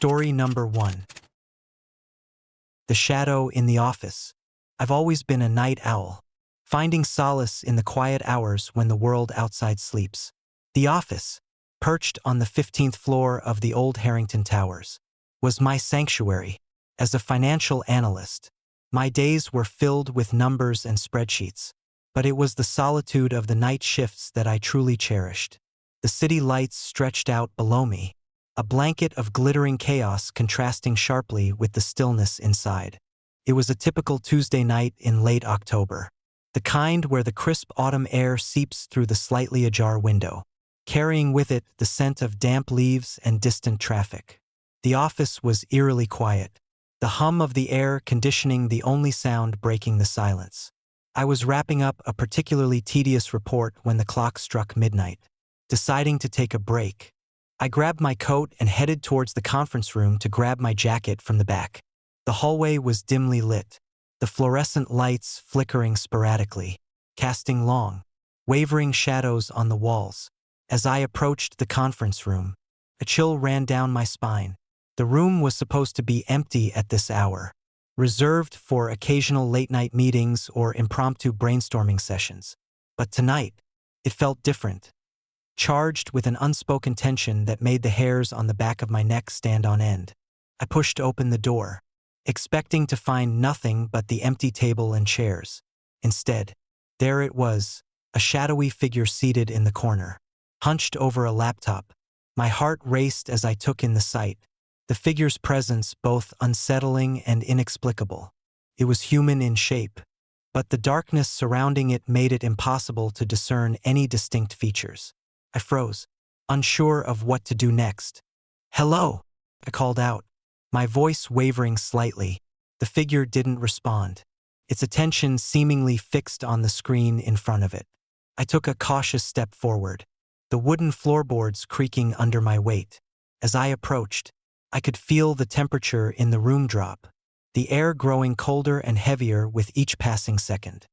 Story number 1. The Shadow in the Office. I've always been a night owl, finding solace in the quiet hours when the world outside sleeps. The office, perched on the 15th floor of the old Harrington Towers, was my sanctuary. As a financial analyst, my days were filled with numbers and spreadsheets, but it was the solitude of the night shifts that I truly cherished. The city lights stretched out below me, a blanket of glittering chaos contrasting sharply with the stillness inside. It was a typical Tuesday night in late October, the kind where the crisp autumn air seeps through the slightly ajar window, carrying with it the scent of damp leaves and distant traffic. The office was eerily quiet, the hum of the air conditioning the only sound breaking the silence. I was wrapping up a particularly tedious report when the clock struck midnight. Deciding to take a break, I grabbed my coat and headed towards the conference room to grab my jacket from the back. The hallway was dimly lit, the fluorescent lights flickering sporadically, casting long, wavering shadows on the walls. As I approached the conference room, a chill ran down my spine. The room was supposed to be empty at this hour, reserved for occasional late-night meetings or impromptu brainstorming sessions. But tonight, it felt different, charged with an unspoken tension that made the hairs on the back of my neck stand on end. I pushed open the door, expecting to find nothing but the empty table and chairs. Instead, there it was, a shadowy figure seated in the corner, hunched over a laptop. My heart raced as I took in the sight, the figure's presence both unsettling and inexplicable. It was human in shape, but the darkness surrounding it made it impossible to discern any distinct features. I froze, unsure of what to do next. "Hello," I called out, my voice wavering slightly. The figure didn't respond, its attention seemingly fixed on the screen in front of it. I took a cautious step forward, the wooden floorboards creaking under my weight. As I approached, I could feel the temperature in the room drop, the air growing colder and heavier with each passing second.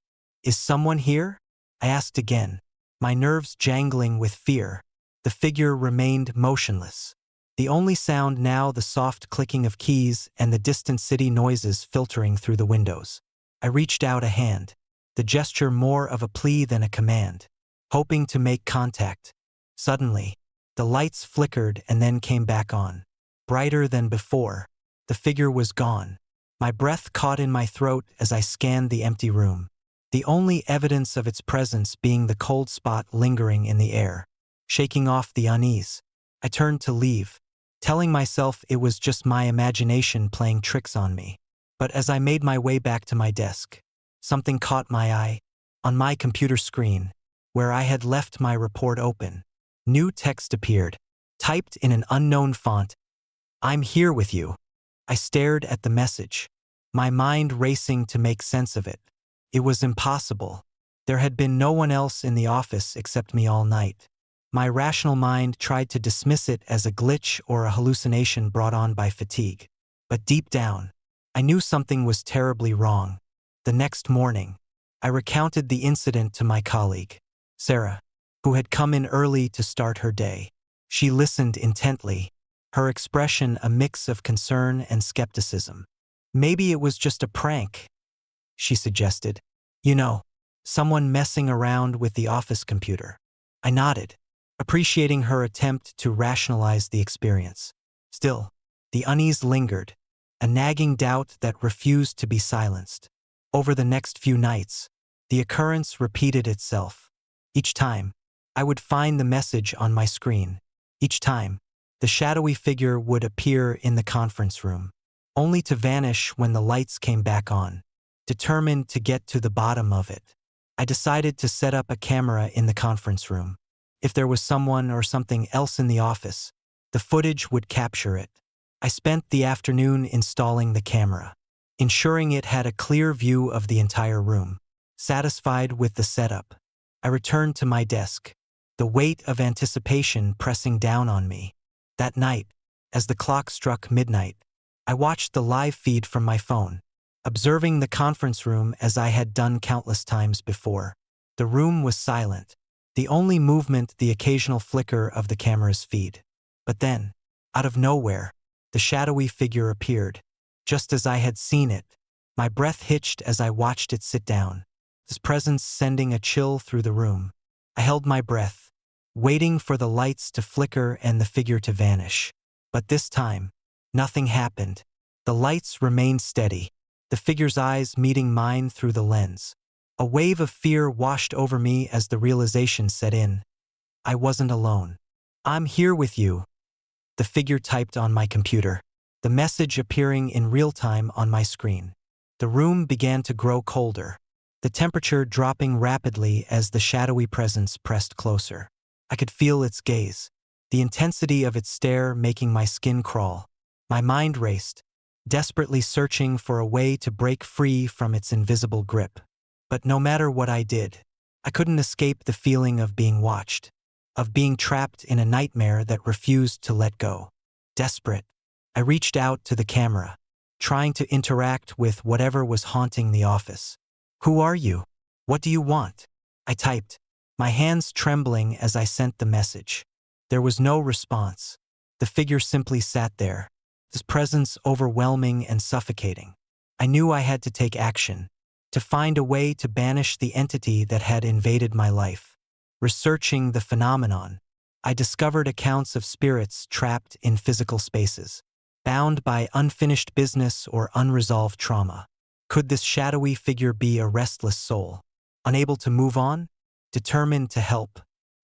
"Is someone here?" I asked again, my nerves jangling with fear. The figure remained motionless, the only sound now the soft clicking of keys and the distant city noises filtering through the windows. I reached out a hand, the gesture more of a plea than a command, hoping to make contact. Suddenly, the lights flickered and then came back on, brighter than before. The figure was gone. My breath caught in my throat as I scanned the empty room, the only evidence of its presence being the cold spot lingering in the air. Shaking off the unease, I turned to leave, telling myself it was just my imagination playing tricks on me. But as I made my way back to my desk, something caught my eye. On my computer screen, where I had left my report open, new text appeared, typed in an unknown font. "I'm here with you." I stared at the message, my mind racing to make sense of it. It was impossible. There had been no one else in the office except me all night. My rational mind tried to dismiss it as a glitch or a hallucination brought on by fatigue. But deep down, I knew something was terribly wrong. The next morning, I recounted the incident to my colleague, Sarah, who had come in early to start her day. She listened intently, her expression a mix of concern and skepticism. "Maybe it was just a prank," she suggested. "You know, someone messing around with the office computer." I nodded, appreciating her attempt to rationalize the experience. Still, the unease lingered, a nagging doubt that refused to be silenced. Over the next few nights, the occurrence repeated itself. Each time, I would find the message on my screen. Each time, the shadowy figure would appear in the conference room, only to vanish when the lights came back on. Determined to get to the bottom of it, I decided to set up a camera in the conference room. If there was someone or something else in the office, the footage would capture it. I spent the afternoon installing the camera, ensuring it had a clear view of the entire room. Satisfied with the setup, I returned to my desk, the weight of anticipation pressing down on me. That night, as the clock struck midnight, I watched the live feed from my phone, observing the conference room as I had done countless times before. The room was silent, the only movement the occasional flicker of the camera's feed. But then, out of nowhere, the shadowy figure appeared, just as I had seen it. My breath hitched as I watched it sit down, its presence sending a chill through the room. I held my breath, waiting for the lights to flicker and the figure to vanish. But this time, nothing happened. The lights remained steady, the figure's eyes meeting mine through the lens. A wave of fear washed over me as the realization set in. I wasn't alone. "I'm here with you," the figure typed on my computer, the message appearing in real time on my screen. The room began to grow colder, the temperature dropping rapidly as the shadowy presence pressed closer. I could feel its gaze, the intensity of its stare making my skin crawl. My mind raced, desperately searching for a way to break free from its invisible grip. But no matter what I did, I couldn't escape the feeling of being watched, of being trapped in a nightmare that refused to let go. Desperate, I reached out to the camera, trying to interact with whatever was haunting the office. "Who are you? What do you want?" I typed, my hands trembling as I sent the message. There was no response. The figure simply sat there, its presence overwhelming and suffocating. I knew I had to take action, to find a way to banish the entity that had invaded my life. Researching the phenomenon, I discovered accounts of spirits trapped in physical spaces, bound by unfinished business or unresolved trauma. Could this shadowy figure be a restless soul, unable to move on? Determined to help,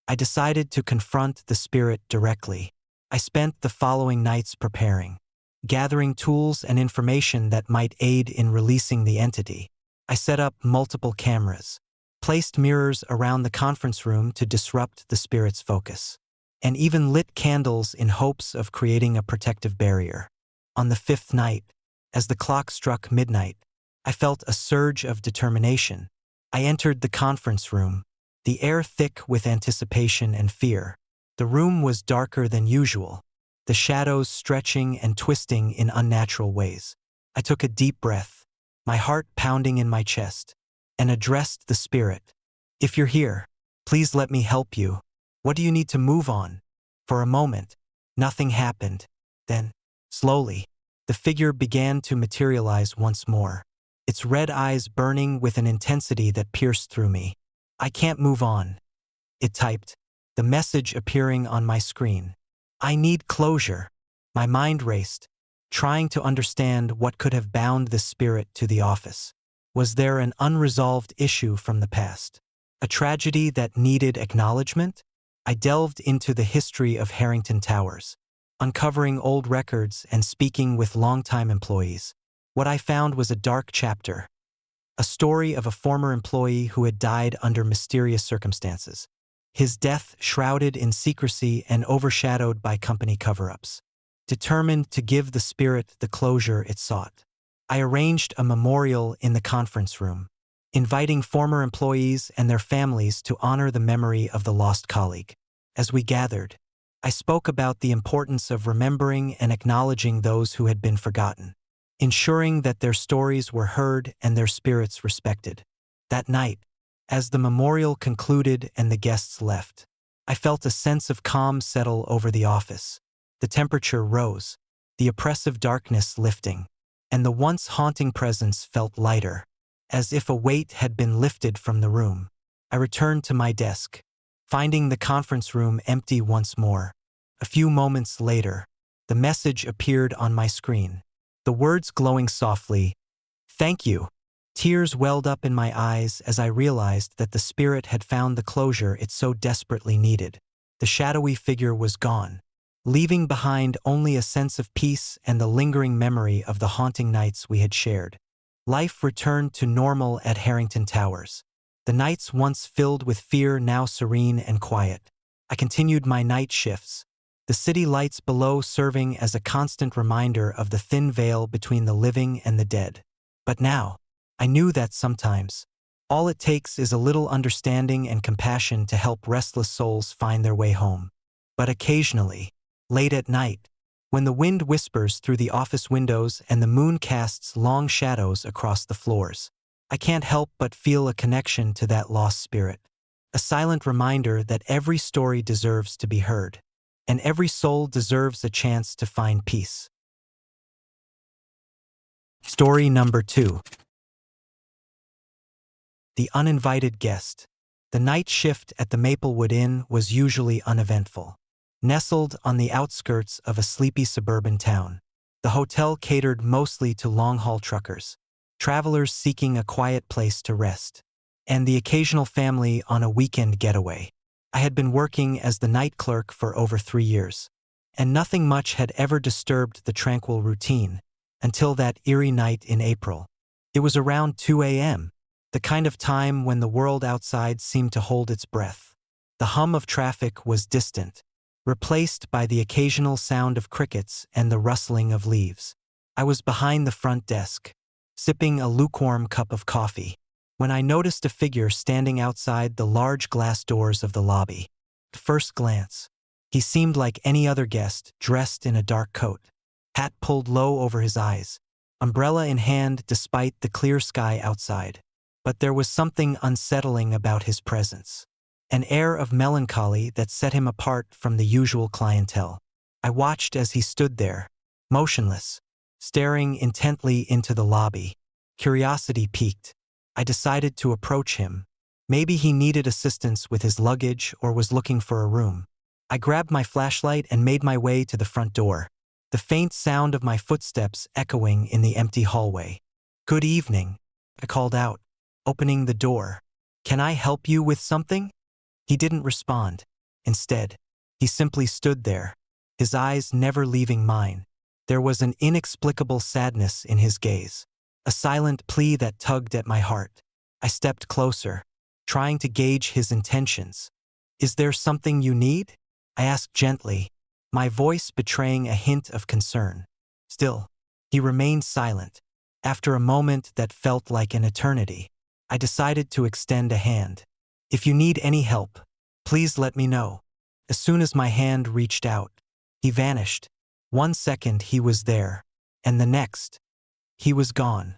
I decided to confront the spirit directly. I spent the following nights preparing, gathering tools and information that might aid in releasing the entity. I set up multiple cameras, placed mirrors around the conference room to disrupt the spirit's focus, and even lit candles in hopes of creating a protective barrier. On the fifth night, as the clock struck midnight, I felt a surge of determination. I entered the conference room, the air thick with anticipation and fear. The room was darker than usual, the shadows stretching and twisting in unnatural ways. I took a deep breath, my heart pounding in my chest, and addressed the spirit. "If you're here, please let me help you. What do you need to move on?" For a moment, nothing happened. Then, slowly, the figure began to materialize once more, its red eyes burning with an intensity that pierced through me. "I can't move on," it typed, the message appearing on my screen. "I need closure." My mind raced, trying to understand what could have bound this spirit to the office. Was there an unresolved issue from the past? A tragedy that needed acknowledgement? I delved into the history of Harrington Towers, uncovering old records and speaking with longtime employees. What I found was a dark chapter, a story of a former employee who had died under mysterious circumstances, his death shrouded in secrecy and overshadowed by company cover-ups. Determined to give the spirit the closure it sought, I arranged a memorial in the conference room, inviting former employees and their families to honor the memory of the lost colleague. As we gathered, I spoke about the importance of remembering and acknowledging those who had been forgotten, ensuring that their stories were heard and their spirits respected. That night, as the memorial concluded and the guests left, I felt a sense of calm settle over the office. The temperature rose, the oppressive darkness lifting, and the once haunting presence felt lighter, as if a weight had been lifted from the room. I returned to my desk, finding the conference room empty once more. A few moments later, the message appeared on my screen, the words glowing softly, "Thank you." Tears welled up in my eyes as I realized that the spirit had found the closure it so desperately needed. The shadowy figure was gone, leaving behind only a sense of peace and the lingering memory of the haunting nights we had shared. Life returned to normal at Harrington Towers. The nights once filled with fear now serene and quiet. I continued my night shifts, the city lights below serving as a constant reminder of the thin veil between the living and the dead. But now, I knew that sometimes, all it takes is a little understanding and compassion to help restless souls find their way home. But occasionally, late at night, when the wind whispers through the office windows and the moon casts long shadows across the floors, I can't help but feel a connection to that lost spirit, a silent reminder that every story deserves to be heard, and every soul deserves a chance to find peace. Story number 2. The uninvited guest. The night shift at the Maplewood Inn was usually uneventful. Nestled on the outskirts of a sleepy suburban town, the hotel catered mostly to long-haul truckers, travelers seeking a quiet place to rest, and the occasional family on a weekend getaway. I had been working as the night clerk for over 3 years, and nothing much had ever disturbed the tranquil routine until that eerie night in April. It was around 2 a.m., the kind of time when the world outside seemed to hold its breath. The hum of traffic was distant, replaced by the occasional sound of crickets and the rustling of leaves. I was behind the front desk, sipping a lukewarm cup of coffee, when I noticed a figure standing outside the large glass doors of the lobby. At first glance, he seemed like any other guest, dressed in a dark coat, hat pulled low over his eyes, umbrella in hand despite the clear sky outside. But there was something unsettling about his presence, an air of melancholy that set him apart from the usual clientele. I watched as he stood there, motionless, staring intently into the lobby. Curiosity piqued. I decided to approach him. Maybe he needed assistance with his luggage or was looking for a room. I grabbed my flashlight and made my way to the front door, the faint sound of my footsteps echoing in the empty hallway. "Good evening," I called out, opening the door. "Can I help you with something?" He didn't respond. Instead, he simply stood there, his eyes never leaving mine. There was an inexplicable sadness in his gaze, a silent plea that tugged at my heart. I stepped closer, trying to gauge his intentions. "Is there something you need?" I asked gently, my voice betraying a hint of concern. Still, he remained silent. After a moment that felt like an eternity, I decided to extend a hand. "If you need any help, please let me know." As soon as my hand reached out, he vanished. 1 second he was there, and the next, he was gone,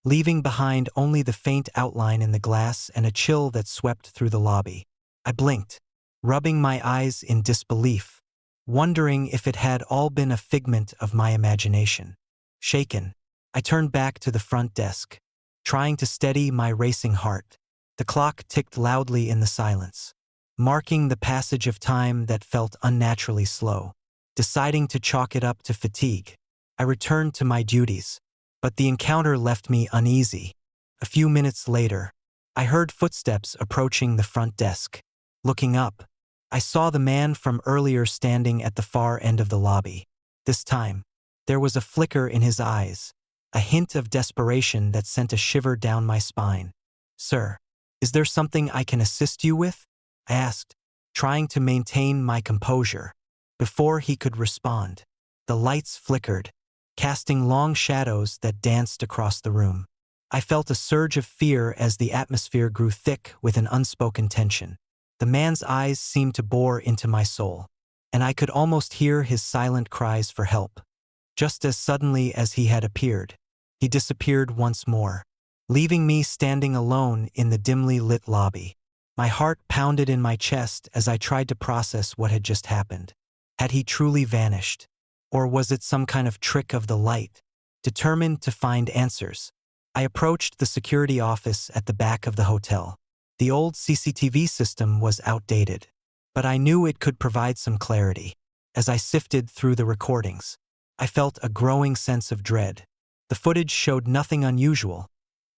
leaving behind only the faint outline in the glass and a chill that swept through the lobby. I blinked, rubbing my eyes in disbelief, wondering if it had all been a figment of my imagination. Shaken, I turned back to the front desk, trying to steady my racing heart. The clock ticked loudly in the silence, marking the passage of time that felt unnaturally slow. Deciding to chalk it up to fatigue, I returned to my duties, but the encounter left me uneasy. A few minutes later, I heard footsteps approaching the front desk. Looking up, I saw the man from earlier standing at the far end of the lobby. This time, there was a flicker in his eyes, a hint of desperation that sent a shiver down my spine. "Sir, is there something I can assist you with?" I asked, trying to maintain my composure. Before he could respond, the lights flickered, casting long shadows that danced across the room. I felt a surge of fear as the atmosphere grew thick with an unspoken tension. The man's eyes seemed to bore into my soul, and I could almost hear his silent cries for help. Just as suddenly as he had appeared, he disappeared once more, leaving me standing alone in the dimly lit lobby. My heart pounded in my chest as I tried to process what had just happened. Had he truly vanished? Or was it some kind of trick of the light? Determined to find answers, I approached the security office at the back of the hotel. The old CCTV system was outdated, but I knew it could provide some clarity. As I sifted through the recordings, I felt a growing sense of dread. The footage showed nothing unusual,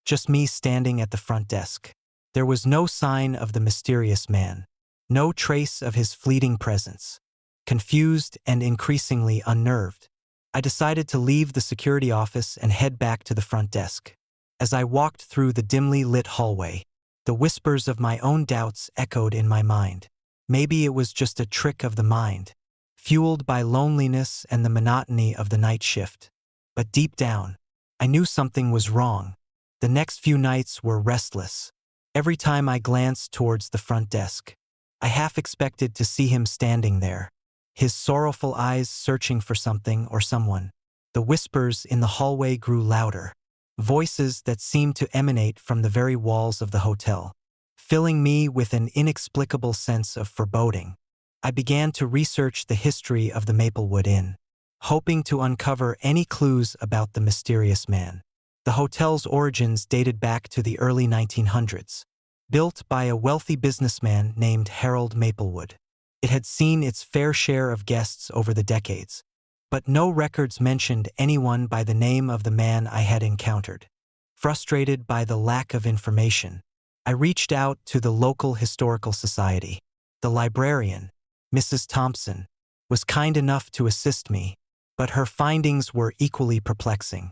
just me standing at the front desk. There was no sign of the mysterious man, no trace of his fleeting presence. Confused and increasingly unnerved, I decided to leave the security office and head back to the front desk. As I walked through the dimly lit hallway, the whispers of my own doubts echoed in my mind. Maybe it was just a trick of the mind, fueled by loneliness and the monotony of the night shift. But deep down, I knew something was wrong. The next few nights were restless. Every time I glanced towards the front desk, I half expected to see him standing there, his sorrowful eyes searching for something or someone. The whispers in the hallway grew louder, voices that seemed to emanate from the very walls of the hotel, filling me with an inexplicable sense of foreboding. I began to research the history of the Maplewood Inn, hoping to uncover any clues about the mysterious man. The hotel's origins dated back to the early 1900s, built by a wealthy businessman named Harold Maplewood. It had seen its fair share of guests over the decades, but no records mentioned anyone by the name of the man I had encountered. Frustrated by the lack of information, I reached out to the local historical society. The librarian, Mrs. Thompson, was kind enough to assist me, but her findings were equally perplexing.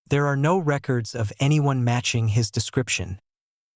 "There are no records of anyone matching his description,"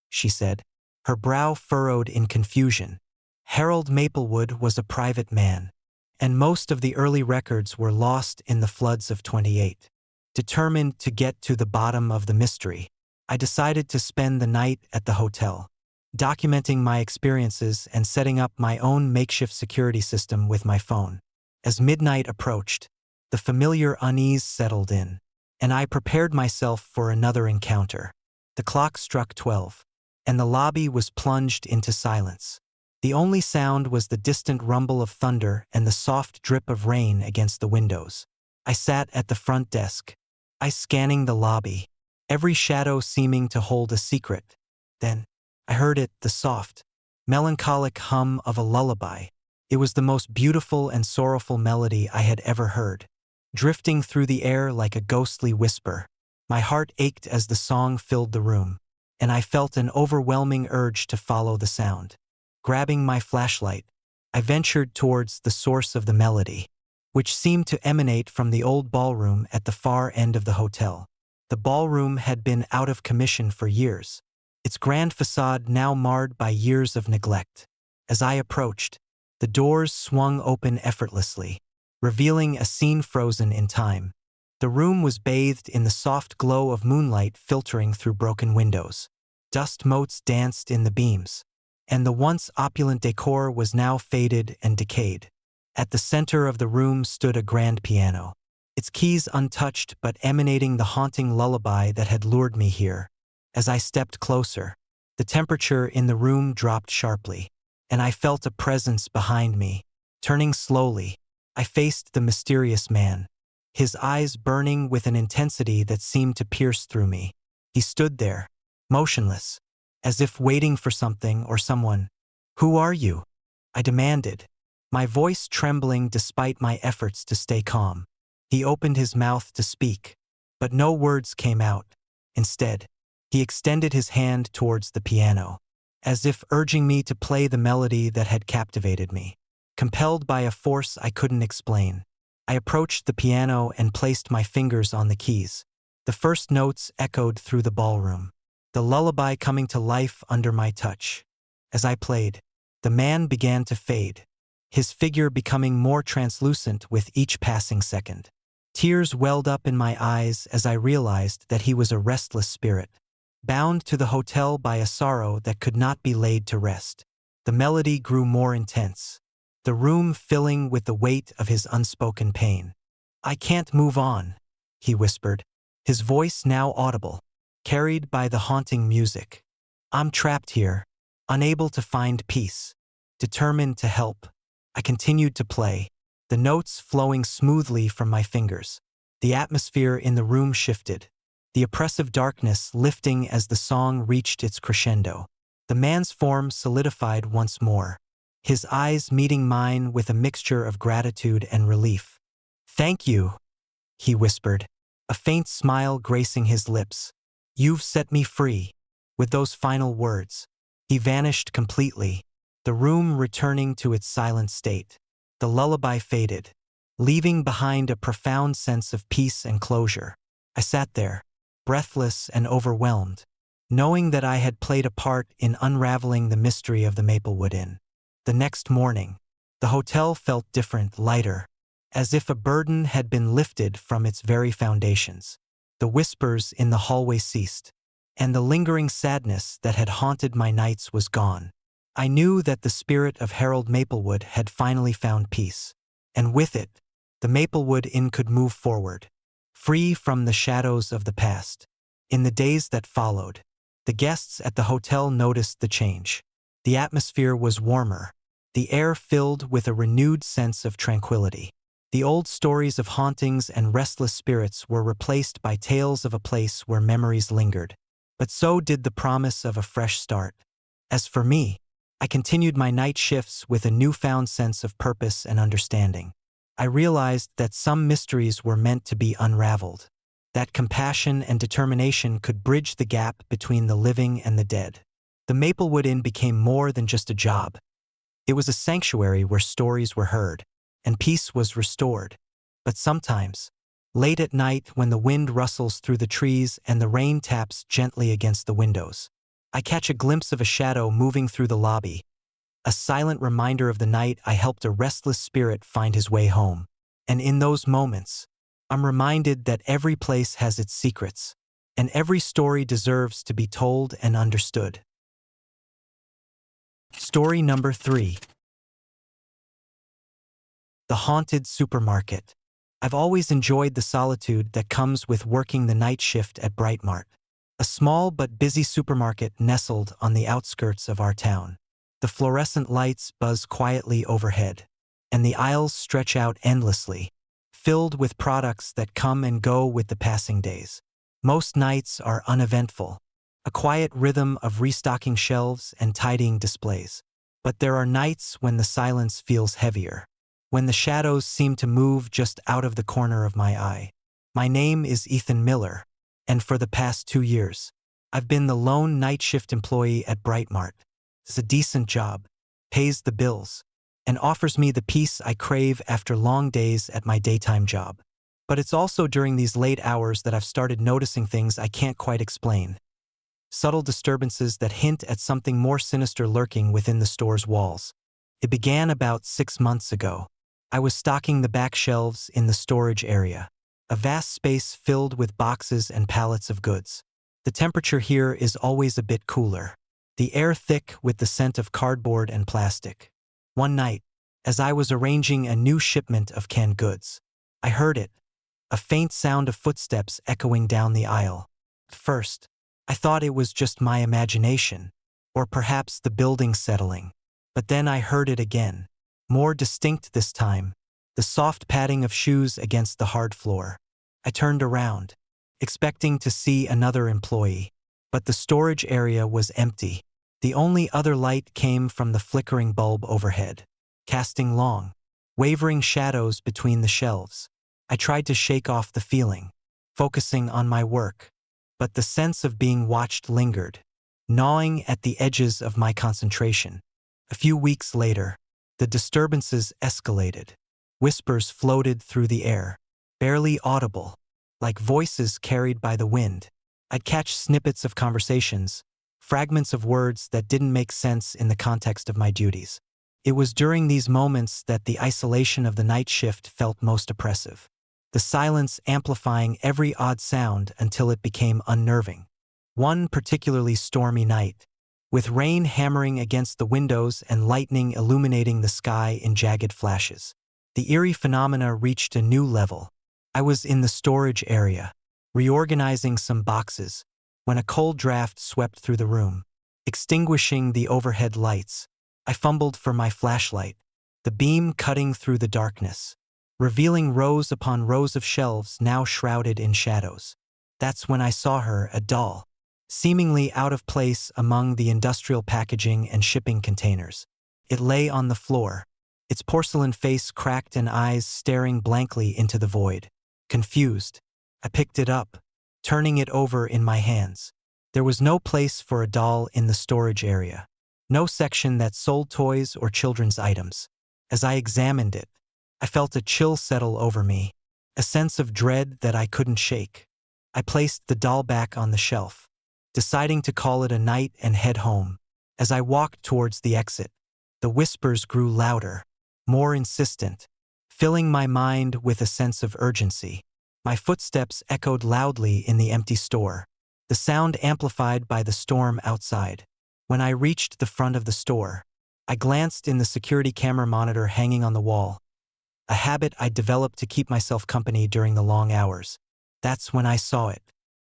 she said, her brow furrowed in confusion. Harold Maplewood was a private man, and most of the early records were lost in the floods of 28. Determined to get to the bottom of the mystery, I decided to spend the night at the hotel, documenting my experiences and setting up my own makeshift security system with my phone. As midnight approached, the familiar unease settled in, and I prepared myself for another encounter. The clock struck 12, and the lobby was plunged into silence. The only sound was the distant rumble of thunder and the soft drip of rain against the windows. I sat at the front desk, scanning the lobby, every shadow seeming to hold a secret. Then, I heard it, the soft, melancholic hum of a lullaby. It was the most beautiful and sorrowful melody I had ever heard, drifting through the air like a ghostly whisper. My heart ached as the song filled the room, and I felt an overwhelming urge to follow the sound. Grabbing my flashlight, I ventured towards the source of the melody, which seemed to emanate from the old ballroom at the far end of the hotel. The ballroom had been out of commission for years, its grand facade now marred by years of neglect. As I approached, the doors swung open effortlessly, revealing a scene frozen in time. The room was bathed in the soft glow of moonlight filtering through broken windows. Dust motes danced in the beams, and the once opulent decor was now faded and decayed. At the center of the room stood a grand piano, its keys untouched but emanating the haunting lullaby that had lured me here. As I stepped closer, the temperature in the room dropped sharply, and I felt a presence behind me. Turning slowly, I faced the mysterious man, his eyes burning with an intensity that seemed to pierce through me. He stood there, motionless, as if waiting for something or someone. "Who are you?" I demanded, my voice trembling despite my efforts to stay calm. He opened his mouth to speak, but no words came out. Instead, he extended his hand towards the piano, as if urging me to play the melody that had captivated me. Compelled by a force I couldn't explain, I approached the piano and placed my fingers on the keys. The first notes echoed through the ballroom, the lullaby coming to life under my touch. As I played, the man began to fade, his figure becoming more translucent with each passing second. Tears welled up in my eyes as I realized that he was a restless spirit, bound to the hotel by a sorrow that could not be laid to rest. The melody grew more intense, the room filling with the weight of his unspoken pain. "I can't move on," he whispered, his voice now audible, carried by the haunting music. "I'm trapped here, unable to find peace." Determined to help, I continued to play, the notes flowing smoothly from my fingers. The atmosphere in the room shifted, the oppressive darkness lifting as the song reached its crescendo. The man's form solidified once more, his eyes meeting mine with a mixture of gratitude and relief. "Thank you," he whispered, a faint smile gracing his lips. "You've set me free." With those final words, he vanished completely, the room returning to its silent state. The lullaby faded, leaving behind a profound sense of peace and closure. I sat there, breathless and overwhelmed, knowing that I had played a part in unraveling the mystery of the Maplewood Inn. The next morning, the hotel felt different, lighter, as if a burden had been lifted from its very foundations. The whispers in the hallway ceased, and the lingering sadness that had haunted my nights was gone. I knew that the spirit of Harold Maplewood had finally found peace, and with it, the Maplewood Inn could move forward, free from the shadows of the past. In the days that followed, the guests at the hotel noticed the change. The atmosphere was warmer, the air filled with a renewed sense of tranquility. The old stories of hauntings and restless spirits were replaced by tales of a place where memories lingered. But so did the promise of a fresh start. As for me, I continued my night shifts with a newfound sense of purpose and understanding. I realized that some mysteries were meant to be unraveled, that compassion and determination could bridge the gap between the living and the dead. The Maplewood Inn became more than just a job. It was a sanctuary where stories were heard and peace was restored. But sometimes, late at night when the wind rustles through the trees and the rain taps gently against the windows, I catch a glimpse of a shadow moving through the lobby, a silent reminder of the night I helped a restless spirit find his way home. And in those moments, I'm reminded that every place has its secrets, and every story deserves to be told and understood. Story number 3. The Haunted Supermarket. I've always enjoyed the solitude that comes with working the night shift at Brightmart, a small but busy supermarket nestled on the outskirts of our town. The fluorescent lights buzz quietly overhead, and the aisles stretch out endlessly, filled with products that come and go with the passing days. Most nights are uneventful, a quiet rhythm of restocking shelves and tidying displays. But there are nights when the silence feels heavier, when the shadows seem to move just out of the corner of my eye. My name is Ethan Miller, and for the past 2 years, I've been the lone night shift employee at Brightmart. It's a decent job, pays the bills, and offers me the peace I crave after long days at my daytime job. But it's also during these late hours that I've started noticing things I can't quite explain. Subtle disturbances that hint at something more sinister lurking within the store's walls. It began about 6 months ago. I was stocking the back shelves in the storage area, a vast space filled with boxes and pallets of goods. The temperature here is always a bit cooler, the air thick with the scent of cardboard and plastic. One night, as I was arranging a new shipment of canned goods, I heard it, a faint sound of footsteps echoing down the aisle. At first, I thought it was just my imagination, or perhaps the building settling. But then I heard it again, more distinct this time, the soft padding of shoes against the hard floor. I turned around, expecting to see another employee, but the storage area was empty. The only other light came from the flickering bulb overhead, casting long, wavering shadows between the shelves. I tried to shake off the feeling, focusing on my work, but the sense of being watched lingered, gnawing at the edges of my concentration. A few weeks later, the disturbances escalated. Whispers floated through the air, barely audible, like voices carried by the wind. I'd catch snippets of conversations, fragments of words that didn't make sense in the context of my duties. It was during these moments that the isolation of the night shift felt most oppressive, the silence amplifying every odd sound until it became unnerving. One particularly stormy night, with rain hammering against the windows and lightning illuminating the sky in jagged flashes, the eerie phenomena reached a new level. I was in the storage area, reorganizing some boxes, when a cold draft swept through the room, extinguishing the overhead lights. I fumbled for my flashlight, the beam cutting through the darkness, revealing rows upon rows of shelves now shrouded in shadows. That's when I saw her, a doll, seemingly out of place among the industrial packaging and shipping containers. It lay on the floor, its porcelain face cracked and eyes staring blankly into the void. Confused, I picked it up, turning it over in my hands. There was no place for a doll in the storage area, no section that sold toys or children's items. As I examined it, I felt a chill settle over me, a sense of dread that I couldn't shake. I placed the doll back on the shelf, deciding to call it a night and head home. As I walked towards the exit, the whispers grew louder, more insistent, filling my mind with a sense of urgency. My footsteps echoed loudly in the empty store, the sound amplified by the storm outside. When I reached the front of the store, I glanced in the security camera monitor hanging on the wall, a habit I'd developed to keep myself company during the long hours. That's when I saw it.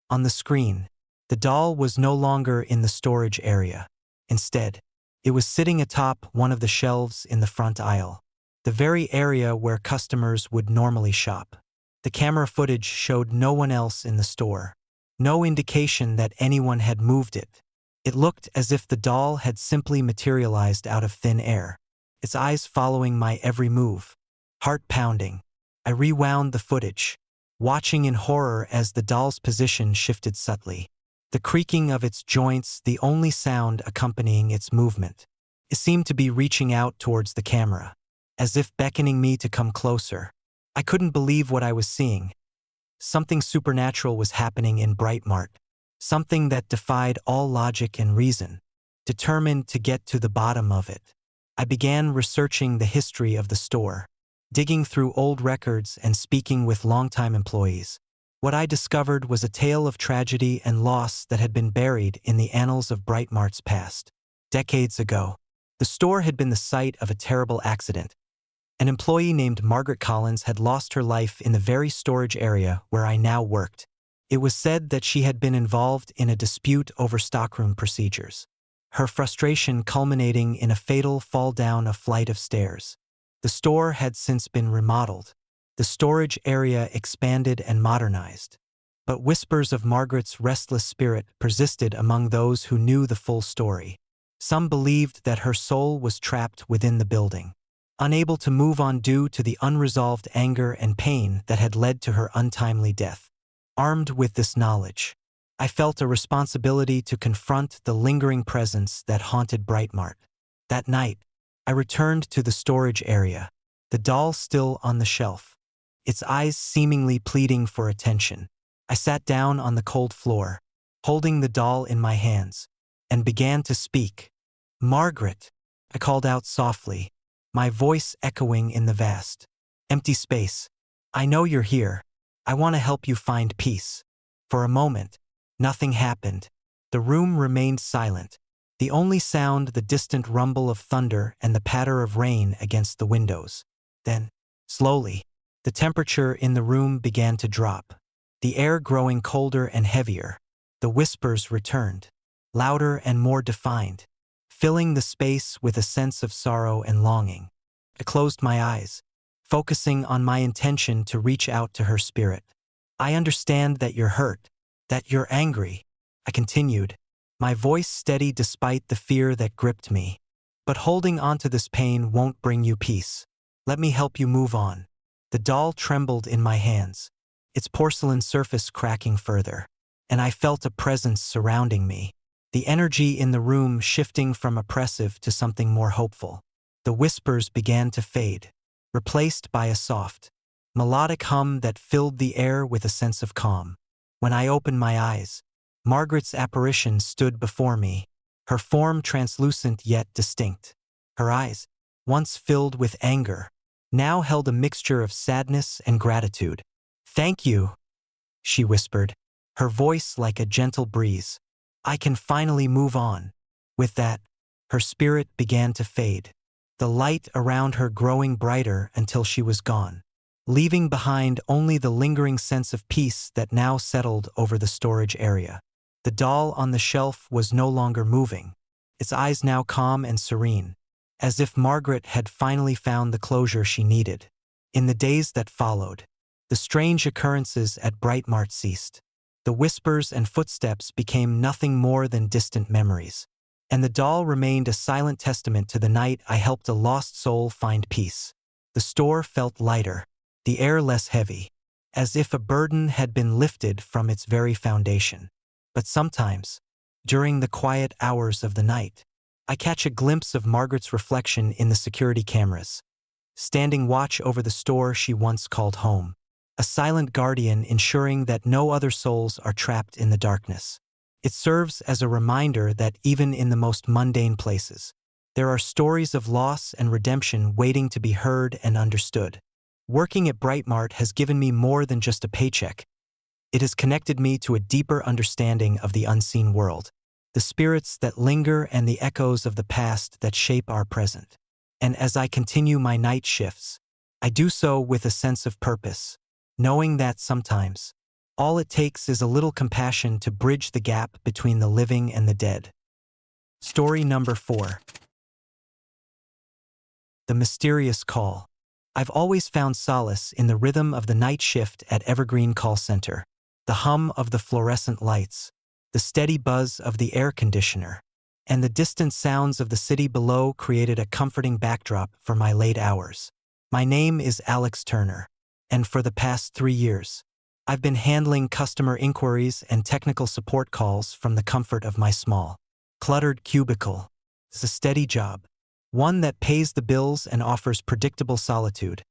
On the screen, the doll was no longer in the storage area. Instead, it was sitting atop one of the shelves in the front aisle. the very area where customers would normally shop. The camera footage showed no one else in the store. No indication that anyone had moved it. It looked as if the doll had simply materialized out of thin air, its eyes following my every move. Heart pounding. I rewound the footage, watching in horror as the doll's position shifted subtly. The creaking of its joints, the only sound accompanying its movement. It seemed to be reaching out towards the camera, as if beckoning me to come closer. I couldn't believe what I was seeing. Something supernatural was happening in Brightmart, something that defied all logic and reason. Determined to get to the bottom of it, I began researching the history of the store, digging through old records and speaking with longtime employees. What I discovered was a tale of tragedy and loss that had been buried in the annals of Brightmart's past. Decades ago, the store had been the site of a terrible accident. An employee named Margaret Collins had lost her life in the very storage area where I now worked. It was said that she had been involved in a dispute over stockroom procedures, her frustration culminating in a fatal fall down a flight of stairs. The store had since been remodeled, the storage area expanded and modernized. But whispers of Margaret's restless spirit persisted among those who knew the full story. Some believed that her soul was trapped within the building, unable to move on due to the unresolved anger and pain that had led to her untimely death. Armed with this knowledge, I felt a responsibility to confront the lingering presence that haunted Brightmart. That night, I returned to the storage area, the doll still on the shelf, its eyes seemingly pleading for attention. I sat down on the cold floor, holding the doll in my hands, and began to speak. "Margaret," I called out softly, my voice echoing in the vast, empty space. "I know you're here. I want to help you find peace." For a moment, nothing happened. The room remained silent, the only sound the distant rumble of thunder and the patter of rain against the windows. Then, slowly, the temperature in the room began to drop, the air growing colder and heavier. The whispers returned, louder and more defined, filling the space with a sense of sorrow and longing. I closed my eyes, focusing on my intention to reach out to her spirit. "I understand that you're hurt, that you're angry," I continued, my voice steady despite the fear that gripped me. "But holding on to this pain won't bring you peace. Let me help you move on." The doll trembled in my hands, its porcelain surface cracking further, and I felt a presence surrounding me, the energy in the room shifting from oppressive to something more hopeful. The whispers began to fade, replaced by a soft, melodic hum that filled the air with a sense of calm. When I opened my eyes, Margaret's apparition stood before me, her form translucent yet distinct. Her eyes, once filled with anger, now held a mixture of sadness and gratitude. "Thank you," she whispered, her voice like a gentle breeze. "I can finally move on." With that, her spirit began to fade, the light around her growing brighter until she was gone, leaving behind only the lingering sense of peace that now settled over the storage area. The doll on the shelf was no longer moving, its eyes now calm and serene, as if Margaret had finally found the closure she needed. In the days that followed, the strange occurrences at Brightmart ceased. The whispers and footsteps became nothing more than distant memories, and the doll remained a silent testament to the night I helped a lost soul find peace. The store felt lighter, the air less heavy, as if a burden had been lifted from its very foundation. But sometimes, during the quiet hours of the night, I catch a glimpse of Margaret's reflection in the security cameras, standing watch over the store she once called home, a silent guardian ensuring that no other souls are trapped in the darkness. It serves as a reminder that even in the most mundane places, there are stories of loss and redemption waiting to be heard and understood. Working at Brightmart has given me more than just a paycheck. It has connected me to a deeper understanding of the unseen world, the spirits that linger and the echoes of the past that shape our present. And as I continue my night shifts, I do so with a sense of purpose, knowing that sometimes, all it takes is a little compassion to bridge the gap between the living and the dead. Story number 4. The Mysterious Call. I've always found solace in the rhythm of the night shift at Evergreen Call Center, the hum of the fluorescent lights, the steady buzz of the air conditioner, and the distant sounds of the city below created a comforting backdrop for my late hours. My name is Alex Turner, and for the past 3 years, I've been handling customer inquiries and technical support calls from the comfort of my small, cluttered cubicle. It's a steady job, one that pays the bills and offers predictable solitude,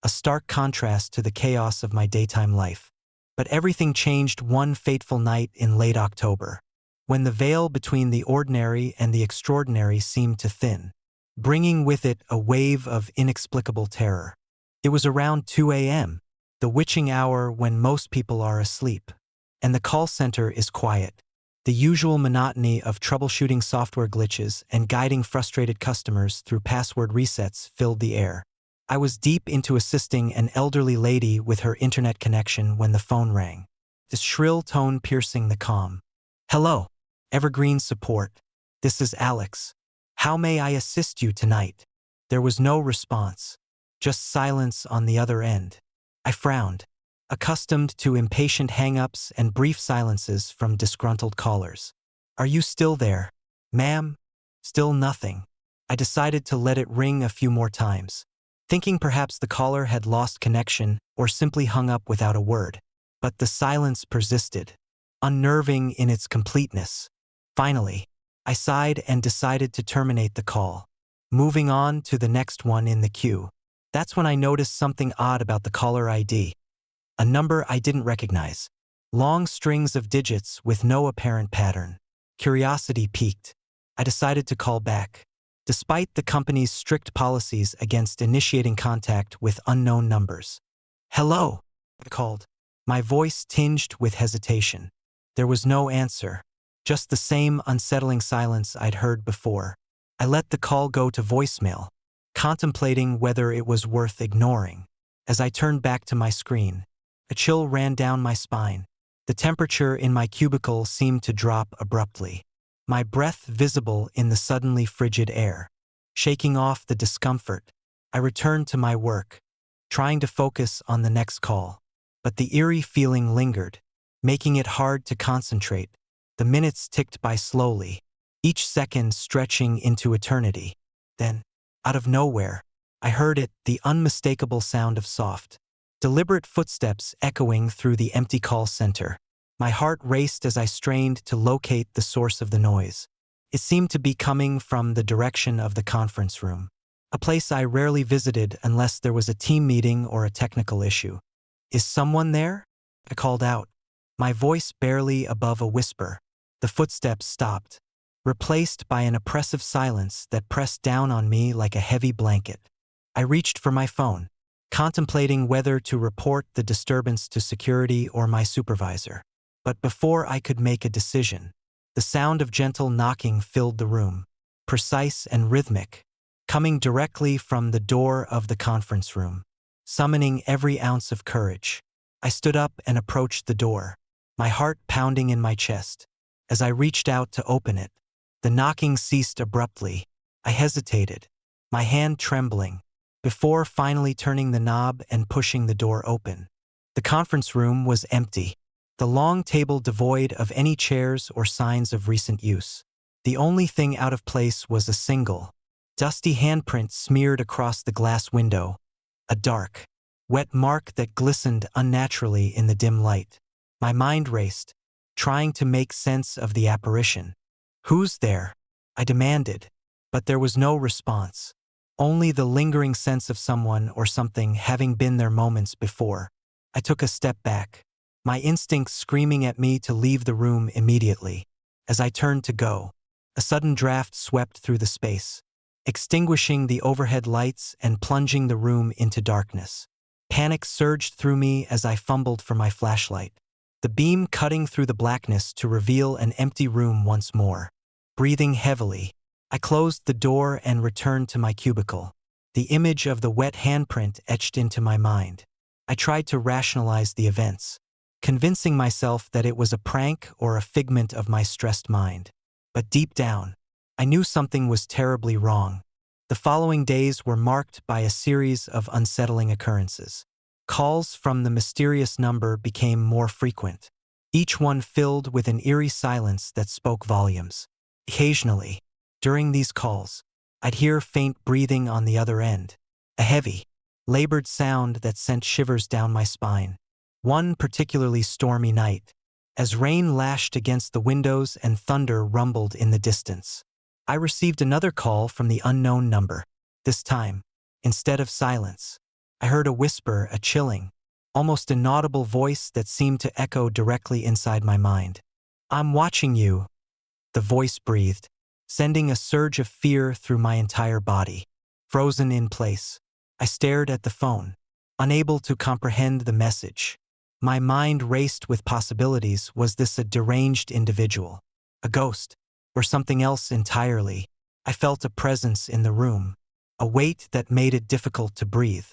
a stark contrast to the chaos of my daytime life. But everything changed one fateful night in late October, when the veil between the ordinary and the extraordinary seemed to thin, bringing with it a wave of inexplicable terror. It was around 2 a.m., the witching hour when most people are asleep, and the call center is quiet. The usual monotony of troubleshooting software glitches and guiding frustrated customers through password resets filled the air. I was deep into assisting an elderly lady with her internet connection when the phone rang, the shrill tone piercing the calm. "Hello, Evergreen Support. This is Alex. How may I assist you tonight?" There was no response, just silence on the other end. I frowned, accustomed to impatient hang-ups and brief silences from disgruntled callers. "Are you still there, ma'am?" Still nothing. I decided to let it ring a few more times, thinking perhaps the caller had lost connection or simply hung up without a word. But the silence persisted, unnerving in its completeness. Finally, I sighed and decided to terminate the call, moving on to the next one in the queue. That's when I noticed something odd about the caller ID. A number I didn't recognize. Long strings of digits with no apparent pattern. Curiosity piqued. I decided to call back, despite the company's strict policies against initiating contact with unknown numbers. "Hello," I called, my voice tinged with hesitation. There was no answer, just the same unsettling silence I'd heard before. I let the call go to voicemail, contemplating whether it was worth ignoring. As I turned back to my screen, a chill ran down my spine. The temperature in my cubicle seemed to drop abruptly, my breath visible in the suddenly frigid air. Shaking off the discomfort, I returned to my work, trying to focus on the next call. But the eerie feeling lingered, making it hard to concentrate. The minutes ticked by slowly, each second stretching into eternity. Then, out of nowhere, I heard it, the unmistakable sound of soft, deliberate footsteps echoing through the empty call center. My heart raced as I strained to locate the source of the noise. It seemed to be coming from the direction of the conference room, a place I rarely visited unless there was a team meeting or a technical issue. "Is someone there?" I called out, my voice barely above a whisper. The footsteps stopped, replaced by an oppressive silence that pressed down on me like a heavy blanket. I reached for my phone, contemplating whether to report the disturbance to security or my supervisor. But before I could make a decision, the sound of gentle knocking filled the room, precise and rhythmic, coming directly from the door of the conference room, summoning every ounce of courage. I stood up and approached the door, my heart pounding in my chest. As I reached out to open it, the knocking ceased abruptly. I hesitated, my hand trembling, before finally turning the knob and pushing the door open. The conference room was empty, the long table devoid of any chairs or signs of recent use. The only thing out of place was a single, dusty handprint smeared across the glass window, a dark, wet mark that glistened unnaturally in the dim light. My mind raced, trying to make sense of the apparition. "Who's there?" I demanded, but there was no response, only the lingering sense of someone or something having been there moments before. I took a step back, my instincts screaming at me to leave the room immediately. As I turned to go, a sudden draft swept through the space, extinguishing the overhead lights and plunging the room into darkness. Panic surged through me as I fumbled for my flashlight, the beam cutting through the blackness to reveal an empty room once more. Breathing heavily, I closed the door and returned to my cubicle, the image of the wet handprint etched into my mind. I tried to rationalize the events, convincing myself that it was a prank or a figment of my stressed mind. But deep down, I knew something was terribly wrong. The following days were marked by a series of unsettling occurrences. Calls from the mysterious number became more frequent, each one filled with an eerie silence that spoke volumes. Occasionally, during these calls, I'd hear faint breathing on the other end, a heavy, labored sound that sent shivers down my spine. One particularly stormy night, as rain lashed against the windows and thunder rumbled in the distance, I received another call from the unknown number. This time, instead of silence, I heard a whisper, a chilling, almost inaudible voice that seemed to echo directly inside my mind. "I'm watching you," the voice breathed, sending a surge of fear through my entire body. Frozen in place, I stared at the phone, unable to comprehend the message. My mind raced with possibilities. Was this a deranged individual, a ghost, or something else entirely? I felt a presence in the room, a weight that made it difficult to breathe,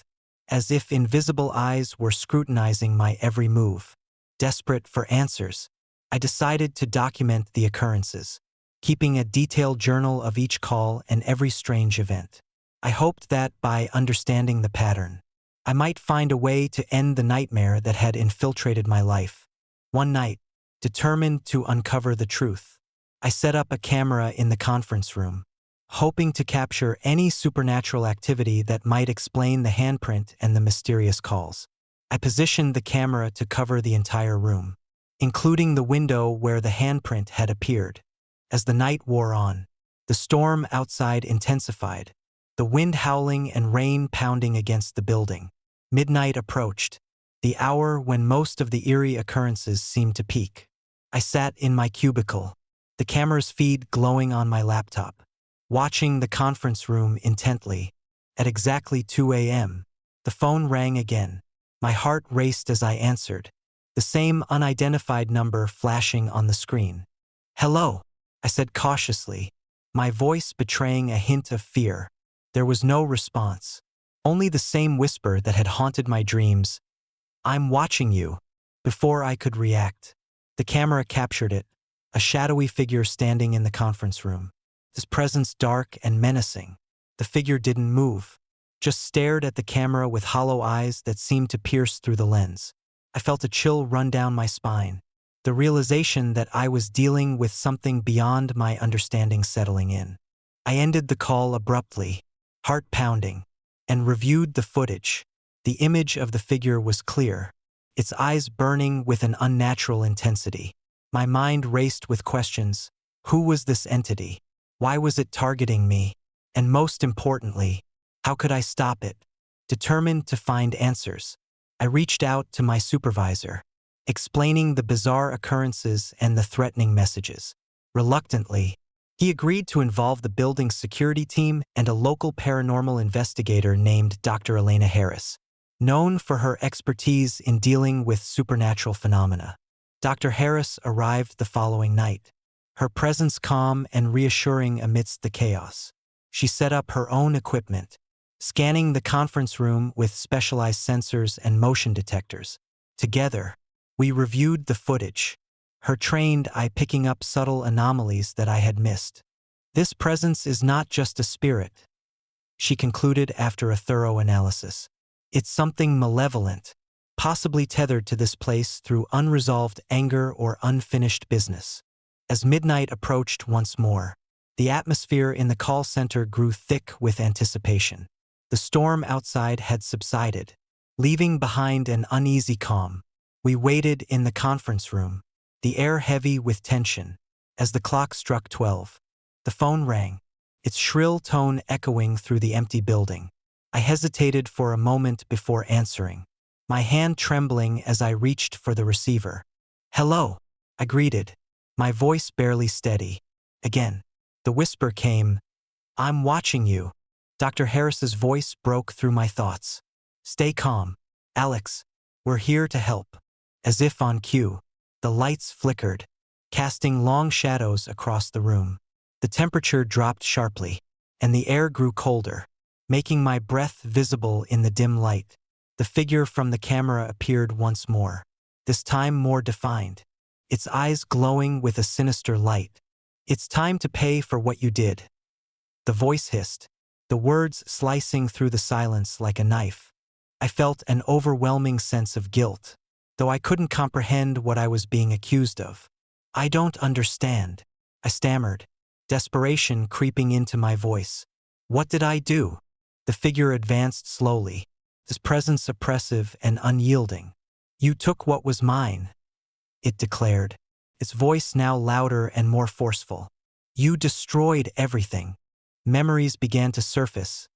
as if invisible eyes were scrutinizing my every move. Desperate for answers, I decided to document the occurrences, keeping a detailed journal of each call and every strange event. I hoped that by understanding the pattern, I might find a way to end the nightmare that had infiltrated my life. One night, determined to uncover the truth, I set up a camera in the conference room, hoping to capture any supernatural activity that might explain the handprint and the mysterious calls. I positioned the camera to cover the entire room, including the window where the handprint had appeared. As the night wore on, the storm outside intensified, the wind howling and rain pounding against the building. Midnight approached, the hour when most of the eerie occurrences seemed to peak. I sat in my cubicle, the camera's feed glowing on my laptop, watching the conference room intently. At exactly 2 a.m., the phone rang again. My heart raced as I answered, the same unidentified number flashing on the screen. "Hello," I said cautiously, my voice betraying a hint of fear. There was no response, only the same whisper that had haunted my dreams. "I'm watching you." Before I could react, the camera captured it, a shadowy figure standing in the conference room. His presence dark and menacing. The figure didn't move, just stared at the camera with hollow eyes that seemed to pierce through the lens. I felt a chill run down my spine, the realization that I was dealing with something beyond my understanding settling in. I ended the call abruptly, heart pounding, and reviewed the footage. The image of the figure was clear, its eyes burning with an unnatural intensity. My mind raced with questions. Who was this entity? Why was it targeting me? And most importantly, how could I stop it? Determined to find answers, I reached out to my supervisor, explaining the bizarre occurrences and the threatening messages. Reluctantly, he agreed to involve the building's security team and a local paranormal investigator named Dr. Elena Harris, known for her expertise in dealing with supernatural phenomena. Dr. Harris arrived the following night, her presence calm and reassuring amidst the chaos. She set up her own equipment, scanning the conference room with specialized sensors and motion detectors. Together, we reviewed the footage, her trained eye picking up subtle anomalies that I had missed. "This presence is not just a spirit," she concluded after a thorough analysis. "It's something malevolent, possibly tethered to this place through unresolved anger or unfinished business." As midnight approached once more, the atmosphere in the call center grew thick with anticipation. The storm outside had subsided, leaving behind an uneasy calm. We waited in the conference room, the air heavy with tension. As the clock struck 12, the phone rang, its shrill tone echoing through the empty building. I hesitated for a moment before answering, my hand trembling as I reached for the receiver. "Hello," I greeted, my voice barely steady. Again, the whisper came, "I'm watching you." Dr. Harris's voice broke through my thoughts. "Stay calm, Alex. We're here to help." As if on cue, the lights flickered, casting long shadows across the room. The temperature dropped sharply, and the air grew colder, making my breath visible in the dim light. The figure from the camera appeared once more, this time more defined, its eyes glowing with a sinister light. "It's time to pay for what you did," the voice hissed, the words slicing through the silence like a knife. I felt an overwhelming sense of guilt, though I couldn't comprehend what I was being accused of. "I don't understand," I stammered, desperation creeping into my voice. "What did I do?" The figure advanced slowly, his presence oppressive and unyielding. "You took what was mine," it declared, its voice now louder and more forceful. "You destroyed everything." Memories began to surface,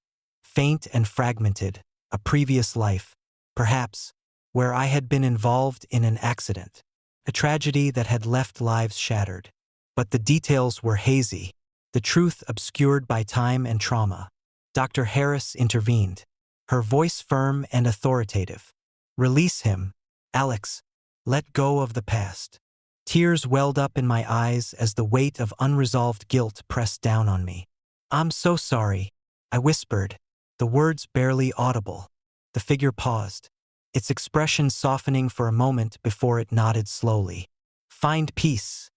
faint and fragmented, a previous life, perhaps, where I had been involved in an accident, a tragedy that had left lives shattered. But the details were hazy, the truth obscured by time and trauma. Dr. Harris intervened, her voice firm and authoritative. "Release him, Alex. Let go of the past." Tears welled up in my eyes as the weight of unresolved guilt pressed down on me. "I'm so sorry," I whispered, the words barely audible. The figure paused, its expression softening for a moment before it nodded slowly. "Find peace,"